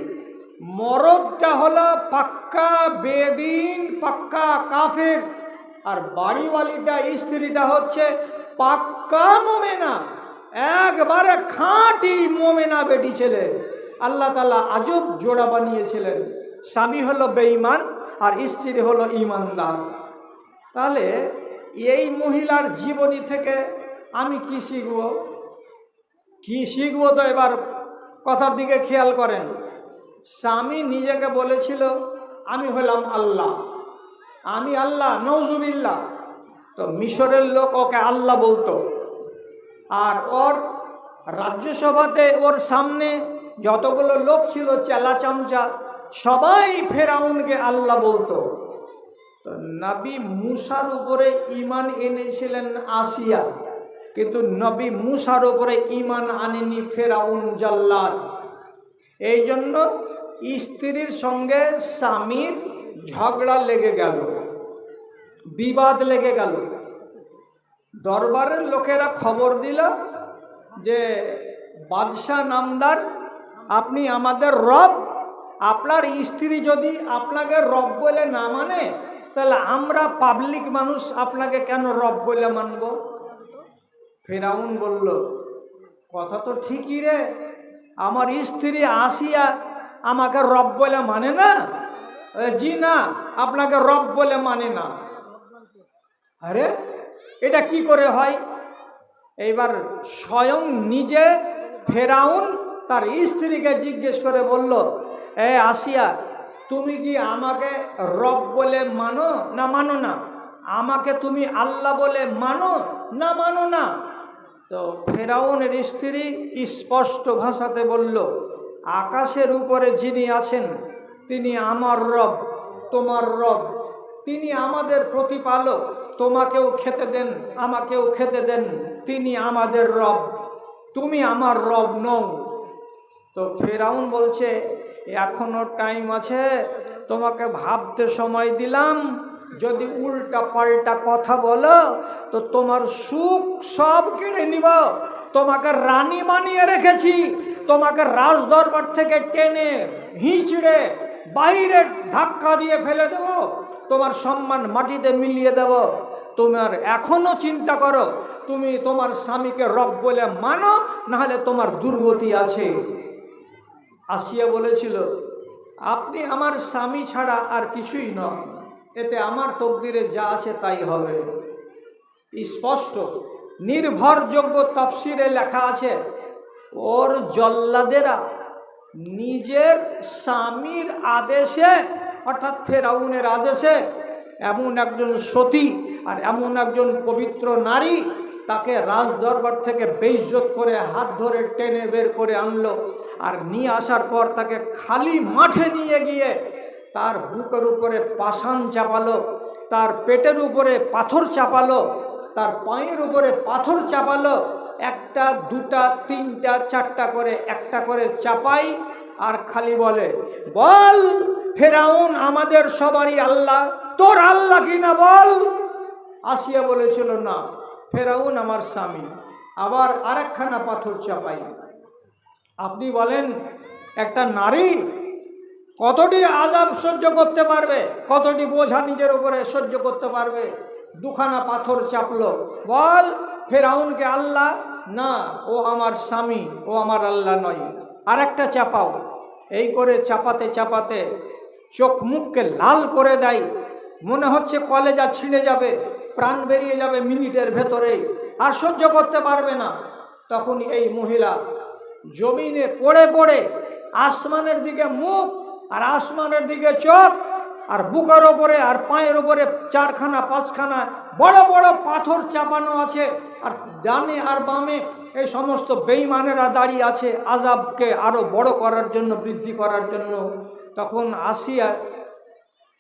মরদটা হলো পাক্কা বেদিন, পাক্কা কাফের, আর বাড়িওয়ালিটা স্ত্রীটা হচ্ছে পাক্কা মোমেনা, একবারে খাঁটি মোমেনা বেটি ছেলে। আল্লাহ তাআলা আজব জোড়া বানিয়েছিলেন। স্বামী হলো বেঈমান আর স্ত্রী হলো ঈমানদার। তাহলে এই মহিলার জীবনী থেকে আমি কি শিখব? কি শিখব? তো এবার কথার দিকে খেয়াল করেন। স্বামী নিজেকে বলেছিল আমি হলাম আল্লাহ, আমি আল্লাহ, নওজুবিল্লাহ। তো মিশরের লোক ওকে আল্লাহ বলতো। আর ওর রাজ্যসভাতে ওর সামনে যতগুলো লোক ছিল চেলা চামচা, সবাই ফেরাউনকে আল্লাহ বলতো। তো নবী মুসার উপরে ঈমান এনেছিলেন আসিয়া, কিন্তু নবী মুসার উপরে ঈমান আনেনি ফেরাউন জাল্লাদ। এই জন্য স্ত্রীর সঙ্গে স্বামীর ঝগড়া লেগে গেল, বিবাদ লেগে গেল। দরবারের লোকেরা খবর দিল যে বাদশাহ নামদার, আপনি আমাদের রব, আপনার স্ত্রী যদি আপনাকে রব বলে না মানে, তাহলে আমরা পাবলিক মানুষ আপনাকে কেন রব বলে মানব? ফেরাউন বলল, কথা তো ঠিকই রে, আমার স্ত্রী আসিয়া আমাকে রব বলে মানে না। জি না, আপনাকে রব বলে মানে না। আরে এটা কি করে হয়? এইবার স্বয়ং নিজে ফেরাউন তার স্ত্রীকে জিজ্ঞেস করে বলল, এ আসিয়া, তুমি কি আমাকে রব বলে মানো না মানো না? আমাকে তুমি আল্লাহ বলে মানো না মানো না? তো ফেরাউনের স্ত্রী স্পষ্ট ভাষাতে বলল, আকাশের উপরে যিনি আছেন তিনি আমার রব, তোমার রব, তিনি আমাদের প্রতিপালক, তোমাকেও খেতে দেন আমাকেও খেতে দেন, তিনি আমাদের রব, তুমি আমার রব নও। তো ফেরাউন বলছে, এখনো টাইম আছে, তোমাকে ভাবতে সময় দিলাম, যদি উল্টা পাল্টা কথা বলো তো তোমার সুখ সব কেড়ে নিব। তোমাকে রানী বানিয়ে রেখেছি, তোমাকে রাজদরবার থেকে টেনে হিঁচড়ে বাইরে ধাক্কা দিয়ে ফেলে দেব, তোমার সম্মান মাটিতে মিলিয়ে দেব। তোমার এখনো চিন্তা করো, তুমি তোমার স্বামীকে রব বলে মানো, নাহলে তোমার দুর্গতি আছে। আসিয়া বলেছিল, আপনি আমার স্বামী ছাড়া আর কিছুই নন, এতে আমার তকদিরে যা আছে তাই হবে। স্পষ্ট নির্ভরযোগ্য তাফসিরে লেখা আছে, ওর জল্লাদেরা নিজের স্বামীর আদেশে, অর্থাৎ ফেরাউনের আদেশে, এমন একজন সতী আর এমন একজন পবিত্র নারী, তাকে রাজদরবার থেকে বেইজ্জত করে হাত ধরে টেনে বের করে আনলো। আর নিয়ে আসার পর তাকে খালি মাঠে নিয়ে গিয়ে তার বুকের উপরে পাষাণ চাপালো, তার পেটের উপরে পাথর চাপালো, তার পায়ের উপরে পাথর চাপালো, একটা দুটা তিনটা চারটা করে একটা করে চাপাই, আর খালি বলে, বল ফেরাউন আমাদের সবারই আল্লাহ, তোর আল্লাহ কিনা বল। আসিয়া বলেছিল, না, ফেরাউন আমার স্বামী। আবার আরেকখানা পাথর চাপাই। আপনি বলেন একটা নারী কতটি আযাব সহ্য করতে পারবে, কতটি বোঝা নিজের উপরে সহ্য করতে পারবে? দুখানা পাথর চাপলো, বল ফেরাউনকে আল্লাহ না, ও আমার স্বামী, ও আমার আল্লাহ নয়। আরেকটা চাপাও। এই করে চাপাতে চাপাতে চোখ মুখকে লাল করে দেয়, মনে হচ্ছে কলেজা ছিঁড়ে যাবে, প্রাণ বেরিয়ে যাবে মিনিটের ভেতরেই, আর সহ্য করতে পারবে না। তখন এই মহিলা জমিনে পড়ে পড়ে আসমানের দিকে মুখ আর আসমানের দিকে চোখ, আর বুকের ওপরে আর পায়ের ওপরে চারখানা পাঁচখানা বড় বড় পাথর চাপানো আছে, আর ডানে আর বামে এই সমস্ত বেঈমানেরা দাঁড়িয়ে আছে আযাবকে আরো বড় করার জন্য, বৃদ্ধি করার জন্য। তখন আসিয়া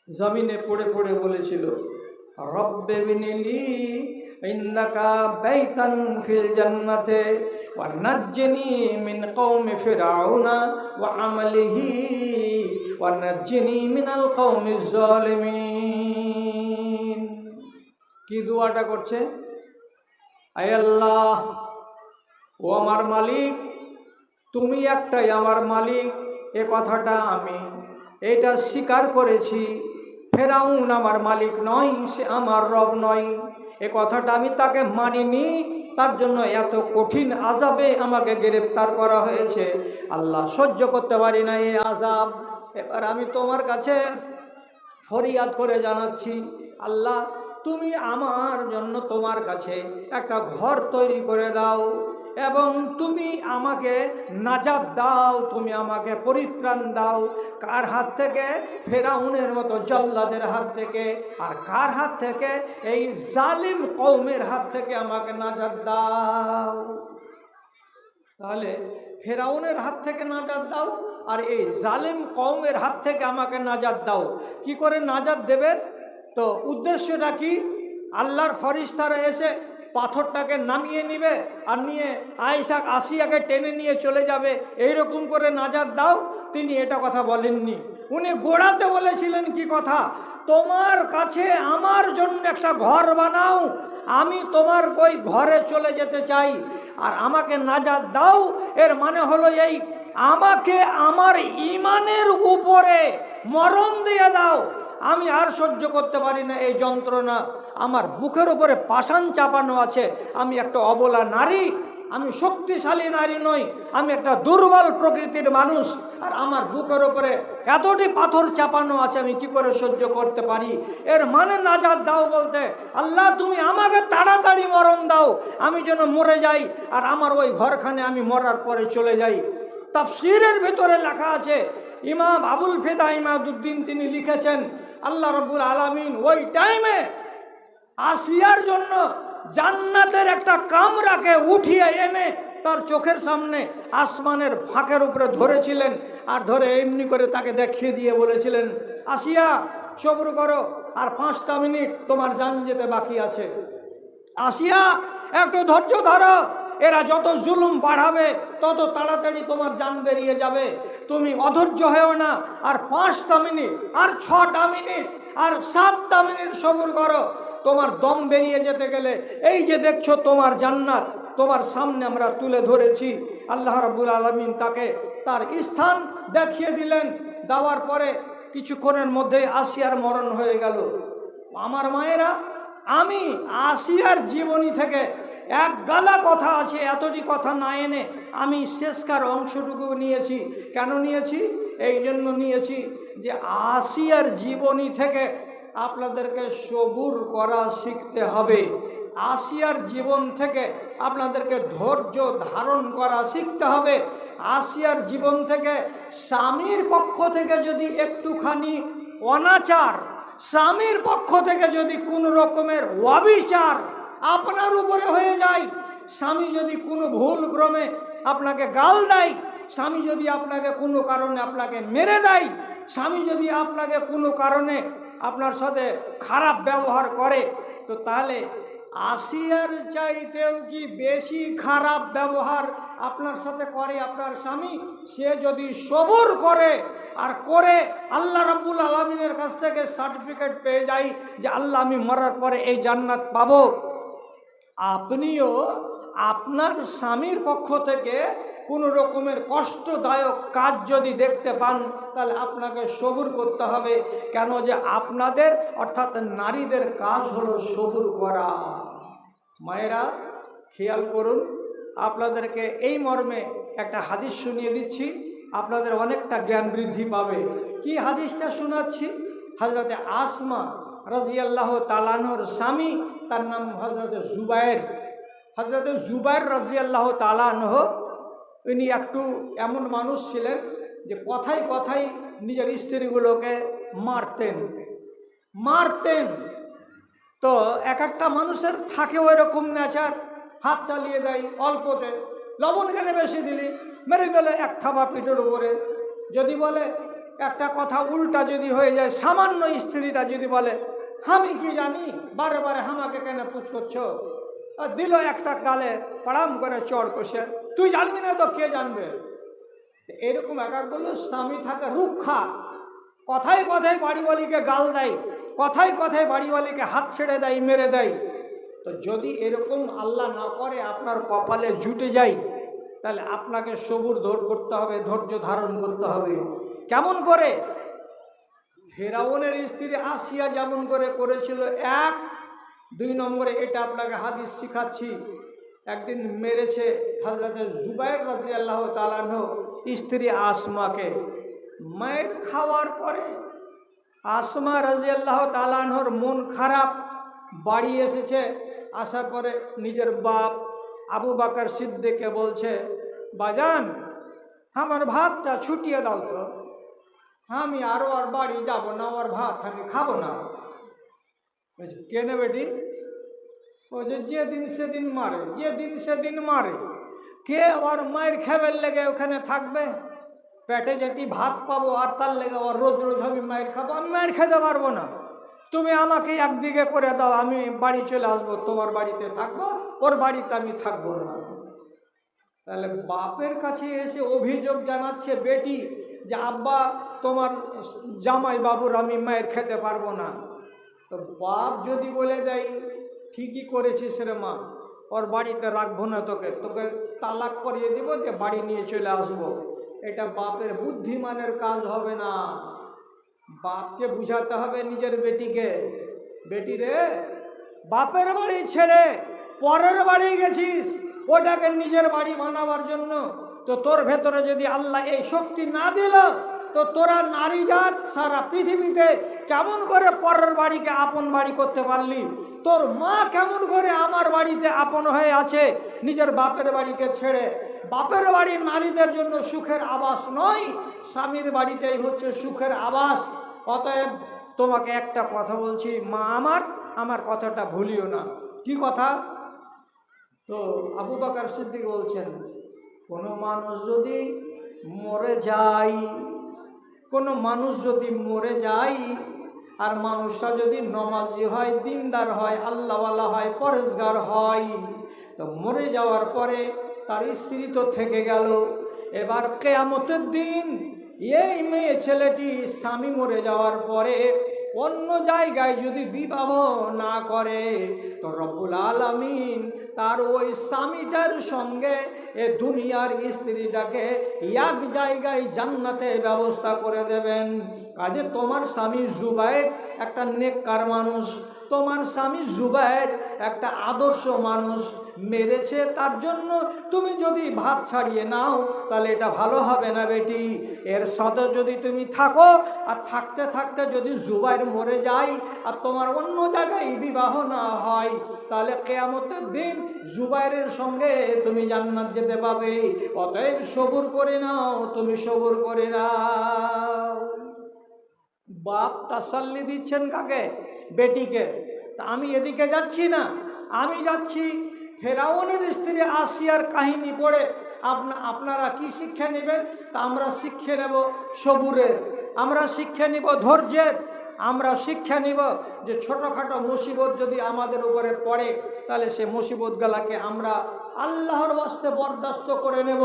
জমিনে পড়ে পড়ে বলেছিল, রব্বে বিনিলি ইন্নাকা বাইতান ফিল জান্নাতে ওয়া নাজ্জিনি মিন কওমি ফিরআউনা ওয়া আমালিহি ওয়া নাজ্জিনি মিনাল কওমিজ জালিমিন। কি দোয়াটা করছে? আয় আল্লাহ, ও আমার মালিক, তুমি একটাই আমার মালিক, এ কথাটা আমি এটা স্বীকার করেছি। ফেরাউন আমার মালিক নয়, সে আমার রব নয়, এ কথাটা আমি তাকে মানিনি, তার জন্য এত কঠিন আযাবে আমাকে গ্রেফতার করা হয়েছে। আল্লাহ, সহ্য করতে পারি না এই আযাব। এবার আমি তোমার কাছে ফরিয়াদ করে জানাচ্ছি, আল্লাহ তুমি আমার জন্য তোমার কাছে একটা ঘর তৈরি করে দাও, এবং তুমি আমাকে নাজাত দাও, তুমি আমাকে পরিত্রাণ দাও। কার হাত থেকে? ফেরাউনের মতো জল্লাদের হাত থেকে। আর কার হাত থেকে? এই জালিম কওমের হাত থেকে আমাকে নাজাত দাও। তাহলে ফেরাউনের হাত থেকে নাজাত দাও আর এই জালিম কওমের হাত থেকে আমাকে নাজাত দাও। কি করে নাজাত দেবেন? তো উদ্দেশ্যটা কি? আল্লাহর ফরিস্তারা এসে পাথরটাকে নামিয়ে নিবে আর নিয়ে আসিয়াকে টেনে নিয়ে চলে যাবে, এইরকম করে নাজাত দাও। তিনি এটা কথা বলেননি। উনি গোড়াতে বলেছিলেন কি কথা? তোমার কাছে আমার জন্য একটা ঘর বানাও, আমি তোমার ওই ঘরে চলে যেতে চাই, আর আমাকে নাজাত দাও। এর মানে হলো এই, আমাকে আমার ঈমানের উপরে মরণ দিয়ে দাও। আমি আর সহ্য করতে পারি না এই যন্ত্রণা। আমার বুকের উপরে পাষাণ চাপানো আছে। আমি একটা অবলা নারী, আমি শক্তিশালী নারী নই, আমি একটা দুর্বল প্রকৃতির মানুষ। আর আমার বুকের উপরে এতটি পাথর চাপানো আছে, আমি কি করে সহ্য করতে পারি? এর মানে নাজাত দাও বলতে, আল্লাহ তুমি আমাকে তাড়াতাড়ি মরণ দাও, আমি যেন মরে যাই আর আমার ওই ঘরখানে আমি মরার পরে চলে যাই। তাফসীরের ভিতরে লেখা আছে, ইমাম আবুল ফেদা ইমাদউদ্দিন তিনি লিখেছেন, আল্লাহ রাব্বুল আলামিন ওই টাইমে আসিয়ার জন্য জান্নাতের একটা কামরাকে উঠিয়ে এনে তার চোখের সামনে আসমানের ফাঁকের উপরে ধরেছিলেন। আর ধরে এমনি করে তাকে দেখিয়ে দিয়ে বলেছিলেন, আসিয়া সবর করো, আর 5টা মিনিট তোমার জান যেতে বাকি আছে। আসিয়া একটু ধৈর্য ধরো, এরা যত জুলুম বাড়াবে তত তাড়াতাড়ি তোমার জান বেরিয়ে যাবে। তুমি অধৈর্য হয়েও না। আর 5টা মিনিট, আর 6টা মিনিট, আর 7টা মিনিট সবর করো। তোমার দম বেরিয়ে যেতে গেলে এই যে দেখছো তোমার জান্নাত তোমার সামনে আমরা তুলে ধরেছি। আল্লাহ রাব্বুল আলামিন তাকে তার স্থান দেখিয়ে দিলেন। দেওয়ার পরে কিছুক্ষণের মধ্যেই আসিয়ার মরণ হয়ে গেল। আমার মায়েরা, আমি আসিয়ার জীবনী থেকে এক গালা কথা আছে, এতটি কথা না এনে আমি শেষকার অংশটুকু নিয়েছি। কেন নিয়েছি? এই জন্য নিয়েছি যে আসিয়ার জীবনী থেকে আপনাদেরকে সবুর করা শিখতে হবে। আসিয়ার জীবন থেকে আপনাদেরকে ধৈর্য ধারণ করা শিখতে হবে। আসিয়ার জীবন থেকে স্বামীর পক্ষ থেকে যদি একটুখানি অনাচার, স্বামীর পক্ষ থেকে যদি কোনো রকমের অবিচার আপনার উপরে হয়ে যায়, স্বামী যদি কোনো ভুল ক্রমে আপনাকে গাল দেয়, স্বামী যদি আপনাকে কোনো কারণে আপনাকে মেরে দেয়, স্বামী যদি আপনাকে কোনো কারণে আপনার সাথে খারাপ ব্যবহার করে, তো তাহলে আসিয়ার চাইতেও কি বেশি খারাপ ব্যবহার আপনার সাথে করে আপনার স্বামী? সে যদি সবর করে আর করে আল্লাহ রাব্বুল আলামিনের কাছ থেকে সার্টিফিকেট পেয়ে যায় যে আল্লাহ আমি মরার পরে এই জান্নাত পাবো, আপনিও আপনার স্বামীর পক্ষ থেকে কোনো রকমের কষ্টদায়ক কাজ যদি দেখতে পান, তাহলে আপনাকে সবুর করতে হবে। কেন যে আপনাদের অর্থাৎ নারীদের কাজ হলো সবুর করা। মায়েরা খেয়াল করুন, আপনাদেরকে এই মর্মে একটা হাদিস শুনিয়ে দিচ্ছি, আপনাদের অনেকটা জ্ঞান বৃদ্ধি পাবে। কি হাদিসটা শোনাচ্ছি? হযরতে আসমা রাদিয়াল্লাহু তাআলা আনহুর স্বামী, তার নাম হযরতে জুবায়ের। হযরতে জুবায়ের রাদিয়াল্লাহু তাআলা আনহু ইনি একটু এমন মানুষ ছিলেন যে কথায় কথায় নিজের স্ত্রীগুলোকে মারতেন। তো এক একটা মানুষের থাকে ওই রকম নেচার, হাত চালিয়ে দেয় অল্পতে, লবণ কেনে বেশি দিলি মেরে দিলে এক থাবা পিঠের উপরে। যদি বলে একটা কথা উল্টা যদি হয়ে যায়, সামান্য স্ত্রীটা যদি বলে আমি কি জানি, বারে বারে আমাকে কেন পুছ করছো, দিল একটা গালে পাড়াম করে চড় কষে, তুই জানবি না তো কে জানবে। এরকম একাগুলো স্বামী থাকে রুক্ষা, কথায় কথায় বাড়িওয়ালিকে গাল দেয়, কথায় কথায় বাড়িওয়ালিকে হাত ছেড়ে দেয়, মেরে দেয়। তো যদি এরকম আল্লাহ না করে আপনার কপালে জুটে যায়, তাহলে আপনাকে সবুর করতে হবে, ধৈর্য ধারণ করতে হবে। কেমন করে? ফেরাউনের স্ত্রী আসিয়া যেমন করে করেছিল, 1, 2 নম্বরে এটা আপনাকে হাদিস শিখাচ্ছি। একদিন মেরেছে হযরতে জুবায়ের রাদিয়াল্লাহু তাআলা আনহু স্ত্রী আসমাকে। মায়ের খাওয়ার পরে আসমা রাদিয়াল্লাহু তাআলা আনহুর মন খারাপ, বাড়ি এসেছে। আসার পরে নিজের বাপ আবু বকর সিদ্দিককে বলছে, বাজান আমার ভাতটা ছুটিয়ে দাও তো, আমি আরও আর বাড়ি যাব না, ওর ভাত আমি খাবো না। বলছে কে নেবে বেটি? বলছে যেদিন সেদিন মারে, যেদিন সেদিন মারে, কে ওর মায়ের খেবের লেগে ওখানে থাকবে? পেটে যেটি ভাত পাবো আর তার লেগে ওর রোজ রোজ আমি মায়ের খাবো? আমি মায়ের খেতে পারবো না। তুমি আমাকে একদিকে করে দাও, আমি বাড়ি চলে আসবো, তোমার বাড়িতে থাকবো, ওর বাড়িতে আমি থাকবো না। তাহলে বাপের কাছে এসে অভিযোগ জানাচ্ছে বেটি যে আব্বা তোমার জামাই বাবুর আমি মায়ের খেতে পারবো না। তো বাপ যদি বলে দেয় ঠিকই করেছিস রে মা, ওর বাড়িতে রাখবো না, তোকে তোকে তালাক করিয়ে দিব, যে বাড়ি নিয়ে চলে আসবো, এটা বাপের বুদ্ধিমানের কাজ হবে না। বাপকে বুঝাতে হবে নিজের বেটিকে, বেটি রে বাপের বাড়ি ছেড়ে পরের বাড়ি গেছিস ওটাকে নিজের বাড়ি বানাবার জন্য, তো তোর ভেতরে যদি আল্লাহ এই শক্তি না দিল, তো তোরা নারী জাত সারা পৃথিবীতে কেমন করে পরের বাড়িকে আপন বাড়ি করতে পারলি? তোর মা কেমন করে আমার বাড়িতে আপন হয়ে আছে নিজের বাপের বাড়িকে ছেড়ে? বাপের বাড়ি নারীদের জন্য সুখের আবাস নয়, স্বামীর বাড়িটাই হচ্ছে সুখের আবাস। অতএব তোমাকে একটা কথা বলছি মা, আমার কথাটা ভুলিও না। কি কথা? তো আবু বকর সিদ্দিক বলছেন, কোনো মানুষ যদি মরে যায়, কোনো মানুষ যদি মরে যায়, আর মানুষটা যদি নমাজি হয়, দিনদার হয়, আল্লাহওয়ালা হয়, পরেজগার হয়, তো মরে যাওয়ার পরে তার স্ত্রী তো থেকে গেল। এবার কিয়ামতের দিন এই মেয়ে ছেলেটি স্বামী মরে যাওয়ার পরে অন্য জায়গায় যদি বিবাহ না করে, তো রব্বুল আলামিন তার ওই স্বামীটার সঙ্গে এ দুনিয়ার স্ত্রীটাকে এক জায়গায় জান্নাতে ব্যবস্থা করে দেবেন। কাজে তোমার স্বামী জুবায়ের একটা নেককার মানুষ, তোমার স্বামী জুবায়ের একটা আদর্শ মানুষ, মেরেছে তার জন্য তুমি যদি ভাত ছাড়িয়ে নাও, তাহলে এটা ভালো হবে না বেটি। এর সাথে যদি তুমি থাকো, আর থাকতে থাকতে যদি জুবায়ের মরে যায় আর তোমার অন্য জায়গায় বিবাহ না হয়, তাহলে কিয়ামতের দিন জুবায়েরের সঙ্গে তুমি জান্নাত যেতে পাবে। অতএব সবুর করে নাও, তুমি সবুর করে নাও। বাপ তাসাল্লি দিচ্ছেন কাকে? বেটিকে। তা আমি এদিকে যাচ্ছি না, আমি যাচ্ছি ফেরাউনের স্ত্রী আসিয়ার কাহিনী পড়ে আপনারা কি শিক্ষা নেবেন? তা আমরা শিক্ষা নেব সবুরের, আমরা শিক্ষা নিব ধৈর্যের, আমরা শিক্ষা নিব যে ছোটোখাটো মুসিবত যদি আমাদের উপরে পড়ে, তাহলে সে মুসিবতগুলাকে আমরা আল্লাহর ওয়াস্তে বরদাস্ত করে নেব।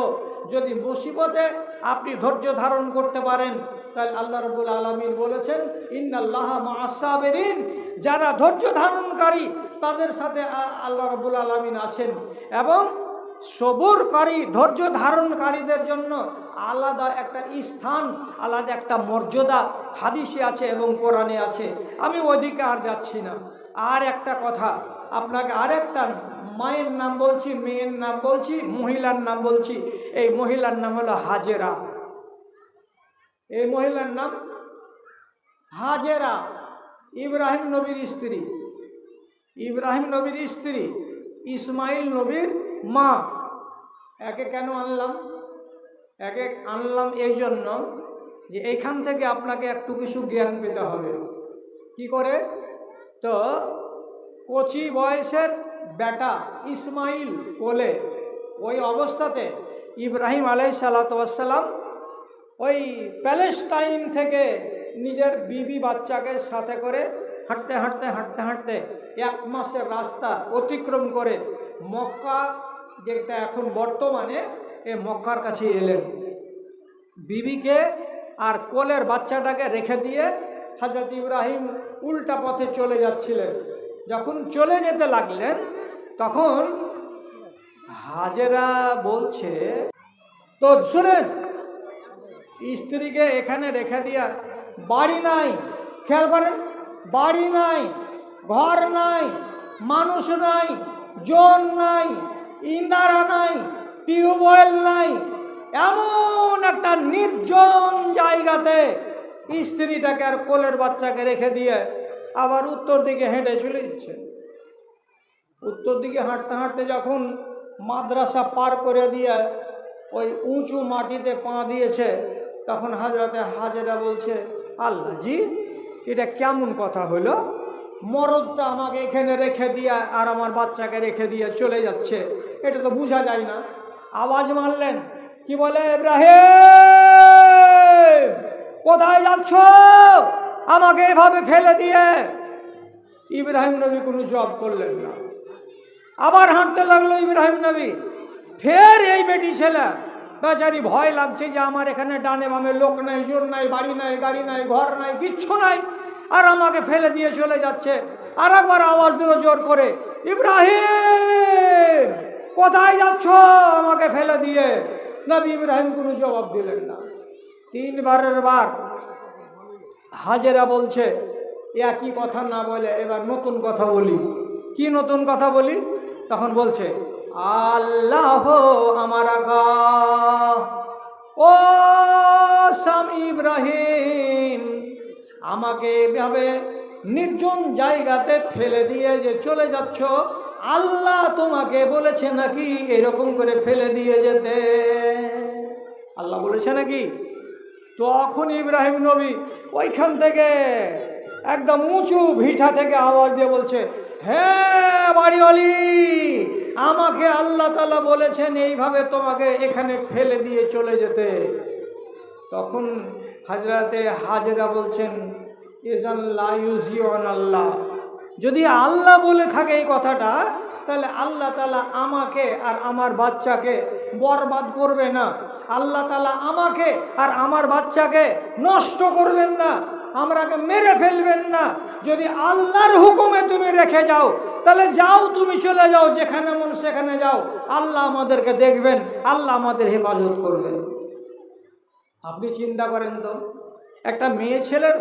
যদি মুসিবতে আপনি ধৈর্য ধারণ করতে পারেন, তাহলে আল্লাহ রাব্বুল আলামিন বলেছেন ইন্নাল্লাহা মা'আস সাবিরিন, যারা ধৈর্য ধারণকারী তাদের সাথে আল্লাহ রাব্বুল আলামিন আছেন। এবং সবুরকারী ধৈর্য ধারণকারীদের জন্য আলাদা একটা স্থান, আলাদা একটা মর্যাদা হাদিসে আছে এবং কোরআনে আছে। আমি ওদিকে আর যাচ্ছি না। আর একটা কথা আপনাকে, আরেকটা মায়ের নাম বলছি, মেয়ের নাম বলছি, মহিলার নাম বলছি। এই মহিলার নাম হলো হাজেরা। এই মহিলার নাম হাজেরা, ইব্রাহিম নবীর স্ত্রী। ইব্রাহিম নবীর স্ত্রী, ইসমাইল নবীর মা। একে কেন আনলাম? একে আনলাম এই জন্য যে এইখান থেকে আপনাকে একটু কিছু জ্ঞান পেতে হবে। কি করে? তো কচি বয়সের বেটা ইসমাইল কোলে, ওই অবস্থাতে ইব্রাহিম আলাইহিসসালাতু ওয়াসসালাম ওই প্যালেস্টাইন থেকে নিজের বিবি বাচ্চাকে সাথে করে হাঁটতে হাঁটতে হাঁটতে হাঁটতে 1 মাসের রাস্তা অতিক্রম করে মক্কা, যেটা এখন বর্তমানে এই মক্কার কাছে এলেন। বিবিকে আর কোলের বাচ্চাটাকে রেখে দিয়ে হযরত ইব্রাহিম উল্টা পথে চলে যাচ্ছিলেন। যখন চলে যেতে লাগলেন, তখন হাজেরা বলছে, তো শুনেন, স্ত্রীকে এখানে রেখে দিয়া বাড়ি নাই, খেয়াল করেন, বাড়ি নাই, ঘর নাই, মানুষ নাই, জন নাই, ইন্দারা নাই, টিউবওয়েল নাই, এমন একটা নির্জন জায়গাতে স্ত্রীটাকে আর কোলের বাচ্চাকে রেখে দিয়ে আবার উত্তর দিকে হেঁটে চলে যাচ্ছে। উত্তর দিকে হাঁটতে হাঁটতে যখন মাদ্রাসা পার করে দিয়ে ওই উঁচু মাটিতে পা দিয়েছে, তখন হজরতে হাজেরা বলছে, আল্লাহ জি, এটা কেমন কথা হলো? মরদটা আমাকে এখানে রেখে দিয়ে আর আমার বাচ্চাকে রেখে দিয়ে চলে যাচ্ছে, এটা তো বোঝা যায় না। আওয়াজ মারলেন, কি বলে, ইব্রাহিম কোথায় যাচ্ছ আমাকে এভাবে ফেলে দিয়ে? ইব্রাহিম নবী কোনো জবাব করলেন না। আবার হাঁটতে লাগলো ইব্রাহিম নবী। ফের এই বেটি ছেলে বেচারি ভয় লাগছে যে আমার এখানে ডানে বামে লোক নাই, জোর নাই, বাড়ি নাই, গাড়ি নাই, ঘর নাই, কিচ্ছু নাই, আর আমাকে ফেলে দিয়ে চলে যাচ্ছে। আর একবার আওয়াজ দিল জোর করে, ইব্রাহিম কোথায় যাচ্ছ আমাকে ফেলে দিয়ে? নবী ইব্রাহিম কোনো জবাব দিলেন না। তিনবারের বার হাজেরা বলছে, একই কথা না বলে এবার নতুন কথা বলি। কি নতুন কথা বলি? তখন বলছে, আল্লাহ আমার আগা, ও স্বামী ইব্রাহিম, আমাকে এভাবে নির্জন জায়গাতে ফেলে দিয়ে যে চলে যাচ্ছ, আল্লাহ তোমাকে বলেছে নাকি এরকম করে ফেলে দিয়ে যেতে? আল্লাহ বলেছে নাকি? তখন ইব্রাহিম নবী ওইখান থেকে একদম উঁচু ভিটা থেকে আওয়াজ দিয়ে বলছে, হ্যাঁ বাড়িওয়ালি, আমাকে আল্লাহ তাআলা বলেছেন এইভাবে তোমাকে এখানে ফেলে দিয়ে চলে যেতে। তখন হযরতে হাজেরা বলছেন, ইজান লা ইউজিউন আল্লাহ, যদি আল্লাহ বলে থাকে এই কথাটা, তাহলে আল্লাহ তাআলা আমাকে আর আমার বাচ্চাকে বরবাদ করবে না, আল্লাহ তাআলা আমাকে আর আমার বাচ্চাকে নষ্ট করবেন না, আমরাকে মেরে ফেলবেন না। যদি আল্লাহর হুকুমে তুমি রেখে যাও, তাহলে যাও, তুমি চলে যাও, যেখানে মন সেখানে যাও, আল্লাহ আমাদেরকে দেখবেন, আল্লাহ আমাদের হেফাজত করবেন। আপনি চিন্তা করেন তো, একটা মেয়ে ছেলের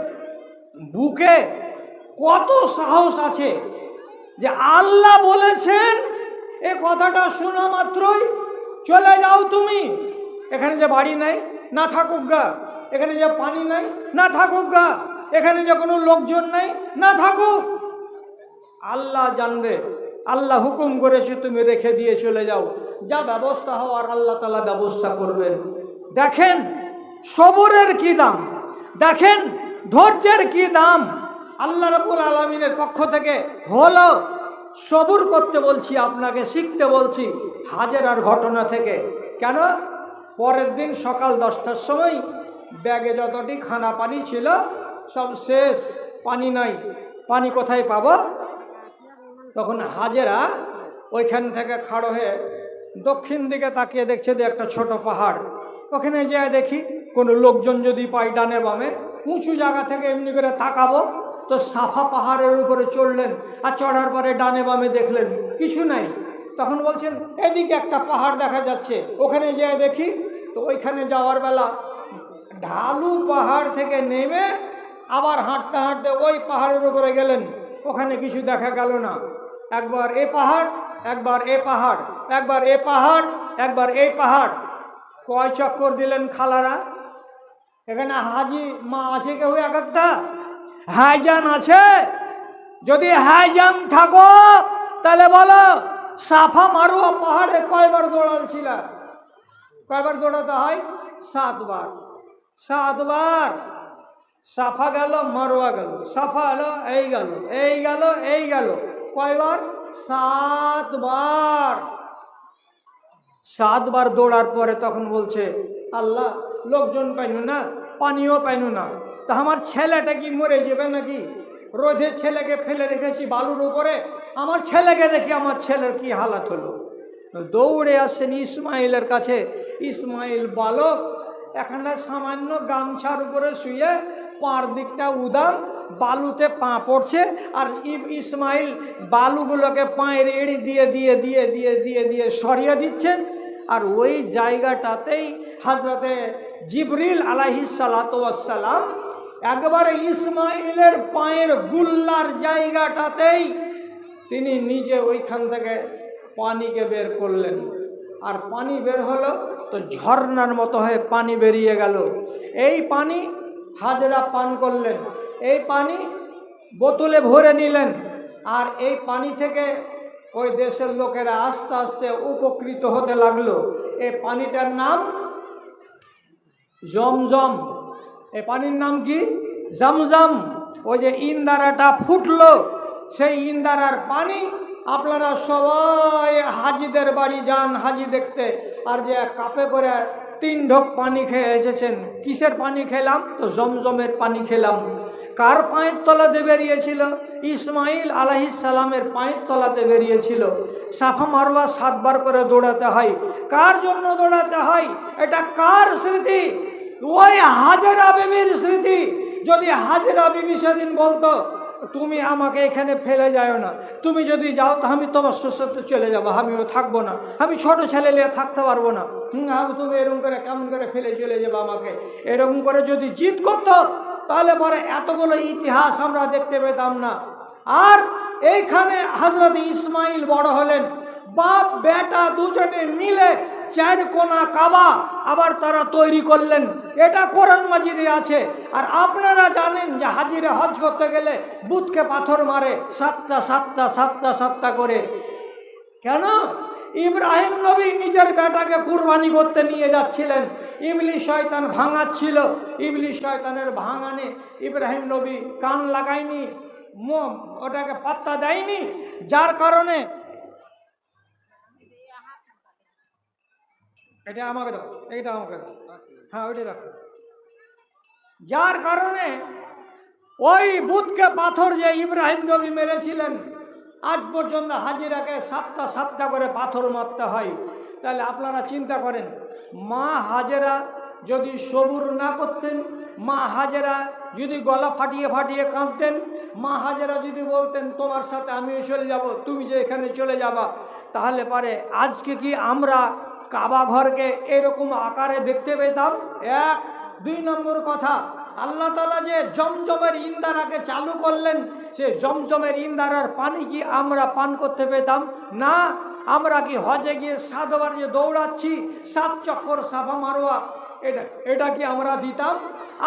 বুকে কত সাহস আছে যে আল্লাহ বলেছেন এ কথাটা শোনা মাত্রই চলে যাও তুমি, এখানে যে বাড়ি নাই না থাকুক গা, এখানে যে পানি নাই না থাকুক গা, এখানে যে কোনো লোকজন নাই না থাকুক, আল্লাহ জানবে, আল্লাহ হুকুম করেছে তুমি রেখে দিয়ে চলে যাও, যা ব্যবস্থা হওয়ার আল্লাহ তাআলা ব্যবস্থা করবেন। দেখেন সবরের কি দাম, দেখেন ধৈর্যের কি দাম। আল্লাহ রাব্বুল আলামিনের পক্ষ থেকে হলো সবর করতে বলছি, আপনাকে শিখতে বলছি হাজেরার ঘটনা থেকে। কেন? পরের দিন সকাল 10টার সময় ব্যাগে যতটি খানা পানি ছিল সব শেষ, পানি নাই, পানি কোথায় পাবো? তখন হাজেরা ওইখান থেকে খাড়ো হয়ে দক্ষিণ দিকে তাকিয়ে দেখছে যে একটা ছোট পাহাড়, ওখানে যেয়ে দেখি কোনো লোকজন যদি পাই ডানে বামে, উঁচু জায়গা থেকে এমনি করে তাকাবো, তো সাফা পাহাড়ের উপরে চড়লেন, আর চড়ার পরে ডানে বামে দেখলেন কিছু নাই। তখন বলছেন এদিকে একটা পাহাড় দেখা যাচ্ছে, ওখানে যেয়ে দেখি। তো ওইখানে যাওয়ার বেলা ঢালু পাহাড় থেকে নেমে আবার হাঁটতে হাঁটতে ওই পাহাড়ের উপরে গেলেন, ওখানে কিছু দেখা গেল না। একবার এ পাহাড়, একবার এ পাহাড়, একবার এ পাহাড়, একবার এই পাহাড়, কয় চক্কর দিলেন খালারা? এখানে হাজি মা আছে কেউ? এক একটা হাইজান আছে? যদি হাইজান থাকো তাহলে বলো সাফা মারুয়া পাহাড়ে কয়বার দৌড়াচ্ছিল? কয়বার দৌড়াতে হয়? 7 বার। 7 বার। সাফা গেল, মারোয়া গেল, সাফা এলো, এই গেল, এই গেল, এই গেল, কয়বার? 7 বার। 7 বার দৌড়ার পরে তখন বলছে, আল্লাহ লোকজন পাইনু না, পানিও পাইনু না, তা আমার ছেলেটা কি মরে যাবে নাকি? রোদে ছেলেকে ফেলে রেখেছি বালুর উপরে, আমার ছেলেকে দেখি আমার ছেলের কি হালাত হলো। দৌড়ে আসছেন ইসমাইলের কাছে। ইসমাইল বালক, এখানে সামান্য গামছার উপরে শুয়ে, পার দিকটা উদাম, বালুতে পা পড়ছে, আর ইসমাইল বালুগুলোকে পায়ের এড়ি দিয়ে দিয়ে দিয়ে দিয়ে দিয়ে দিয়ে সরিয়ে দিচ্ছেন। আর ওই জায়গাটাতেই হযরতে জিবরিল আলাইহিস সালাতু ওয়াস সালাম একবারে ইসমাইলের পায়ের গুল্লার জায়গাটাতেই তিনি নিজে ওইখান থেকে পানিকে বের করলেন। আর পানি বের হলো তো ঝর্ণার মতো হয়ে পানি বেরিয়ে গেল। এই পানি হাজেরা পান করলেন, এই পানি বোতলে ভরে নিলেন, আর এই পানি থেকে ওই দেশের লোকেরা আস্তে আস্তে উপকৃত হতে লাগলো। এই পানিটার নাম জমজম। এই পানির নাম কি? জমজম। ওই যে ইন্দারাটা ফুটলো, সেই ইন্দারার পানি আপনারা সবাই হাজিদের বাড়ি যান হাজি দেখতে, আর যে কাপে করে 3 ঢোক পানি খেয়ে এসেছেন। কিসের পানি খেলাম? তো জমজমের পানি খেলাম। কার পায়ের তলাতে বেরিয়েছিল? ইসমাইল আলাইহিস সালামের পায়ের তলাতে বেরিয়েছিল। সাফা মারওয়া 7 বার করে দৌড়াতে হয়। কার জন্য দৌড়াতে হয়? এটা কার স্মৃতি? ওই হাজেরা বিবির স্মৃতি। যদি হাজেরা বিবি সেদিন বলতো, তুমি আমাকে এখানে ফেলে যাও না, তুমি যদি যাও তো আমি তোমার সাথে চলে যাবো, আমিও থাকবো না, আমি ছোট ছেলে নিয়ে থাকতে পারবো না, তুমি এরকম করে কেমন করে ফেলে চলে যাবো আমাকে, এরকম করে যদি জিদ করতো তাহলে পরে এতগুলো ইতিহাস আমরা দেখতে পেতাম না। আর এইখানে হযরত ইসমাইল বড় হলেন, বাপ বেটা দুজনে মিলে 4 কোনা কাবা আবার তারা তৈরি করলেন। এটা কোরআন মাজিদে আছে। আর আপনারা জানেন যে হাজিরা হজ করতে গেলে বুতকে পাথর মারে 7টা করে। কেন? ইব্রাহিম নবী নিজের বেটাকে কুরবানি করতে নিয়ে যাচ্ছিলেন, ইবলিস শয়তান ভাঙাচ্ছিল। ইবলিস শয়তানের ভাঙানে ইব্রাহিম নবী কান লাগায়নি, ওটাকে পাত্তা দেয়নি, যার কারণে এটা আমাকে দাও, এইটা আমাকে দাও, হ্যাঁ ওইটাই রাখো। যার কারণে ওই বুতকে পাথর যে ইব্রাহিম নবী মেরেছিলেন, আজ পর্যন্ত হাজিরাকে 7টা করে পাথর মারতে হয়। তাহলে আপনারা চিন্তা করেন, মা হাজেরা যদি সবুর না করতেন, মা হাজেরা যদি গলা ফাটিয়ে ফাটিয়ে কাঁদতেন, মা হাজেরা যদি বলতেন তোমার সাথে আমিও চলে যাব, তুমি যে এখানে চলে যাবা, তাহলে পারে আজকে কি আমরা কাবা ঘরকে এরকম আকারে দেখতে পেতাম? 1 2 নম্বর কথা, আল্লাহ তাআলা যে জমজমের ইন্দারাকে চালু করলেন, সে জমজমের ইন্দারার পানি কি আমরা পান করতে পেতাম? না। আমরা কি হজে গিয়ে 7 বার যে দৌড়াচ্ছি, 7 চক্কর সাফা মারওয়া, এটা কি আমরা দিতাম?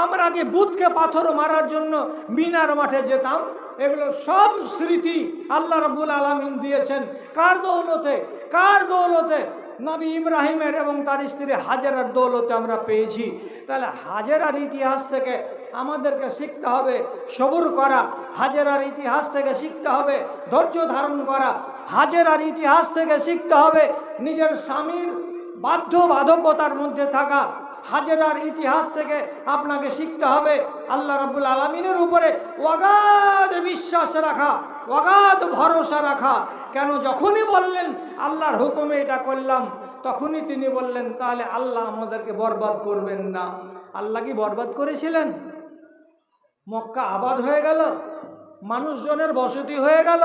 আমরা কি বুতকে পাথর মারার জন্য মিনার মাঠে যেতাম? এগুলো সব স্মৃতি আল্লাহ রাব্বুল আলামিন দিয়েছেন। কার দৌলতে? কার দৌলতে? নবী ইব্রাহিমের এবং তার স্ত্রী হাজেরার দৌলতে আমরা পেয়েছি। তাহলে হাজেরার ইতিহাস থেকে আমাদেরকে শিখতে হবে সবুর করা, হাজেরার ইতিহাস থেকে শিখতে হবে ধৈর্য ধারণ করা, হাজেরার ইতিহাস থেকে শিখতে হবে নিজের স্বামীর বাধ্যবাধকতার মধ্যে থাকা, হাজেরার ইতিহাস থেকে আপনাকে শিখতে হবে আল্লাহ রাব্বুল আলামিনের উপরে অগাধ বিশ্বাস রাখা, অগাধ ভরসা রাখা। কেন? যখনই বললেন আল্লাহর হুকুমে এটা করলাম, তখনই তিনি বললেন তাহলে আল্লাহ আমাদেরকে বরবাদ করবেন না। আল্লাহ কি বরবাদ করেছিলেন? মক্কা আবাদ হয়ে গেল, মানুষজনের বসতি হয়ে গেল,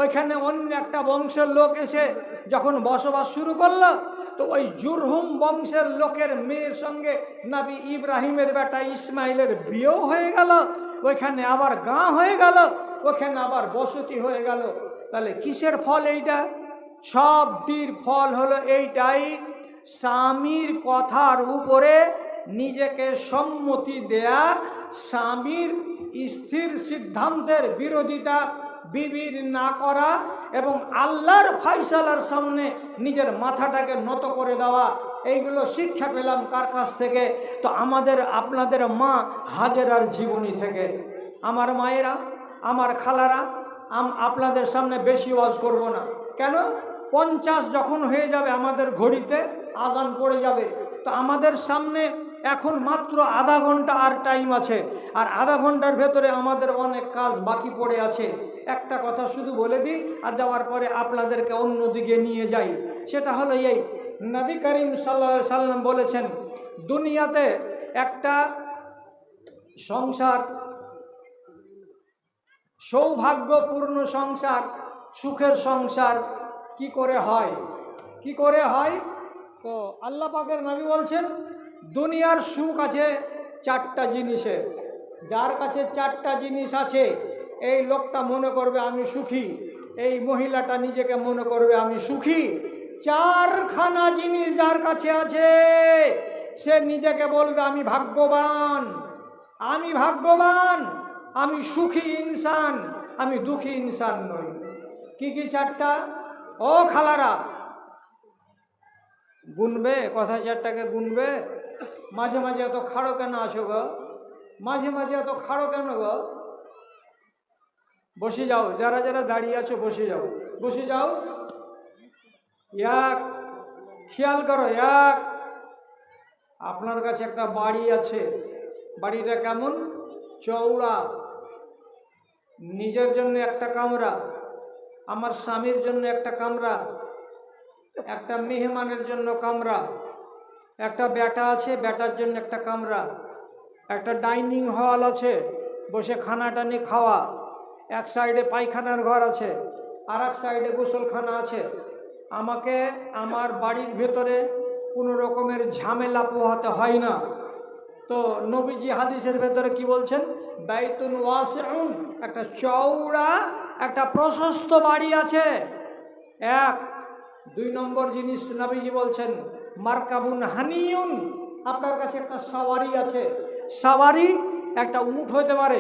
ওইখানে অন্য একটা বংশের লোক এসে যখন বসবাস শুরু করলো, তো ওই জুরহুম বংশের লোকের মেয়ের সঙ্গে নবী ইব্রাহিমের বেটা ইসমাইলের বিয়েও হয়ে গেল, ওইখানে আবার গাঁ হয়ে গেল, ওখানে আবার বসতি হয়ে গেল। তাহলে কিসের ফল এইটা? সবটির ফল হলো এইটাই, স্বামীর কথার উপরে নিজেকে সম্মতি দেয়া, স্বামীর স্থির সিদ্ধান্তের বিরোধিতা বিবির না করা, এবং আল্লাহর ফয়সালার সামনে নিজের মাথাটাকে নত করে দেওয়া। এইগুলো শিক্ষা পেলাম কার কাছ থেকে? তো আমাদের আপনাদের মা হাজেরার জীবনী থেকে। আমার মায়েরা, আমার খালারা, আপনাদের সামনে বেশি ওয়াজ করব না। কেন? 50 যখন হয়ে যাবে আমাদের ঘড়িতে আজান পড়ে যাবে, তো আমাদের সামনে এখন মাত্র আধা ঘন্টা আর টাইম আছে, আর আধা ঘন্টার ভেতরে আমাদের অনেক কাজ বাকি পড়ে আছে। একটা কথা শুধু বলে দিই আর দেওয়ার পরে আপনাদেরকে অন্যদিকে নিয়ে যাই। সেটা হলো এই, নবী করিম সাল্লাল্লাহু আলাইহি সাল্লাম বলেছেন, দুনিয়াতে একটা সংসার, সৌভাগ্যপূর্ণ সংসার, সুখের সংসার কি করে হয়? কি করে হয়? তো আল্লাহ পাকের নবী বলছেন, দুনিয়ার সুখ আছে 4টা জিনিসে। যার কাছে 4টা জিনিস আছে, এই লোকটা মনে করবে আমি সুখী, এই মহিলাটা নিজেকে মনে করবে আমি সুখী। 4খানা জিনিস যার কাছে আছে, সে নিজেকে বলবে আমি ভাগ্যবান, আমি ভাগ্যবান, আমি সুখী ইনসান, আমি দুঃখী ইনসান নই। কি কি 4টা? ও খালারা, গুনবে, কথা চারটাকে গুনবে? মাঝে মাঝে এত খাড়ো কেন আছো গো? মাঝে মাঝে এত খাড়ো কেন গো? বসে যাও, যারা যারা দাঁড়িয়ে আছো বসে যাও, বসে যাও। এক, খেয়াল করো, এক, আপনার কাছে একটা বাড়ি আছে, বাড়িটা কেমন? চওড়া। নিজের জন্য একটা কামরা, আমার স্বামীর জন্য একটা কামরা, একটা মেহমানের জন্য কামরা, একটা বেটা আছে, বেটার জন্য একটা কামরা, একটা ডাইনিং হল আছে, বসে খানাটানি খাওয়া, এক সাইডে পায়খানার ঘর আছে, আর এক সাইডে গোসলখানা আছে। আমাকে আমার বাড়ির ভেতরে কোনো রকমের ঝামেলা পোহাতে হয় না। তো নবীজি হাদিসের ভেতরে কি বলছেন? বাইতুন ওয়াসিউন, একটা চওড়া একটা প্রশস্ত বাড়ি আছে। এক। দুই নম্বর জিনিস নবীজি বলছেন মারকাবুন হানিউন, আপনার কাছে একটা সাওয়ারি আছে। সাওয়ারি একটা উট হতে পারে,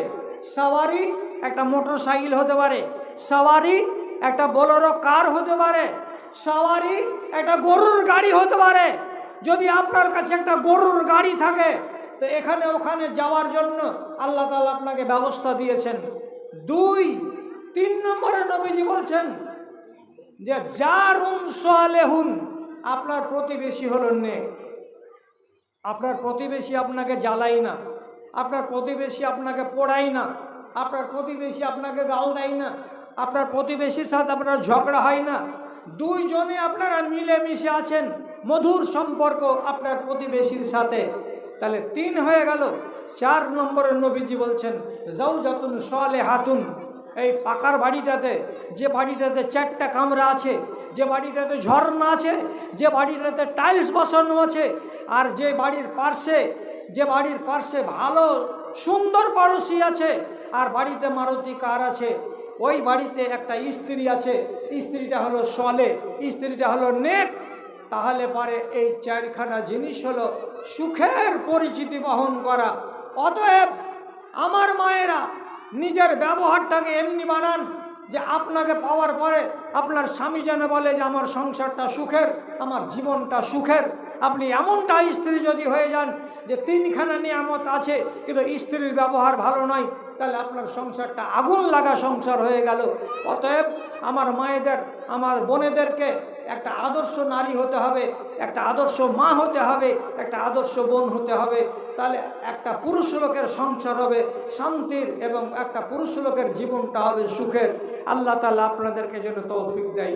সাওয়ারি একটা মোটর সাইকেল হতে পারে, সাওয়ারি একটা বোলেরো কার হতে পারে, সাওয়ারি একটা গরুর গাড়ি হতে পারে। যদি আপনার কাছে একটা গরুর গাড়ি থাকে তো এখানে ওখানে যাওয়ার জন্য আল্লাহ তাআলা আপনাকে ব্যবস্থা দিয়েছেন। দুই। তিন নম্বরে নবীজি বলছেন যে জারুন সালেহুন, আপনার প্রতিবেশী হলো নেক। আপনার প্রতিবেশী আপনাকে জ্বালায় না, আপনার প্রতিবেশী আপনাকে পোড়ায় না, আপনার প্রতিবেশী আপনাকে গাল দেয় না, আপনার প্রতিবেশীর সাথে আপনার ঝগড়া হয় না, দুইজনে আপনারা মিলেমিশে আছেন, মধুর সম্পর্ক আপনার প্রতিবেশীর সাথে। তাহলে তিন হয়ে গেল। চার নম্বরে নবীজি বলছেন জাওজাতুন সালেহাতুন, এই পাকার বাড়িটাতে, যে বাড়িটাতে চারটা কামরা আছে, যে বাড়িটাতে ঝর্ণা আছে, যে বাড়িটাতে টাইলস বসানো আছে, আর যে বাড়ির পার্শ্বে ভালো সুন্দর পড়োশি আছে, আর বাড়িতে মারুতি কার আছে, ওই বাড়িতে একটা স্ত্রী আছে, স্ত্রীটা হলো সলে, স্ত্রীটা হলো নেক। তাহলে পারে এই চারখানা জিনিস হলো সুখের পরিচিতি বহন করা। অতএব আমার মায়েরা নিজের ব্যবহারটাকে এমনি বানান যে আপনাকে পাওয়ার পরে আপনার স্বামী যেন বলে যে আমার সংসারটা সুখের, আমার জীবনটা সুখের। আপনি এমনটা স্ত্রী যদি হয়ে যান যে তিনখানা নিয়ামত আছে কিন্তু স্ত্রীর ব্যবহার ভালো নয়, তাহলে আপনার সংসারটা আগুন লাগা সংসার হয়ে গেল। অতএব আমার মায়েদের, আমার বোনেদেরকে একটা আদর্শ নারী হতে হবে, একটা আদর্শ মা হতে হবে, একটা আদর্শ বোন হতে হবে। তাহলে একটা পুরুষ লোকের সংসার হবে শান্তির এবং একটা পুরুষ লোকের জীবনটা হবে সুখের। আল্লাহ তাআলা আপনাদেরকে যেন তৌফিক দেয়।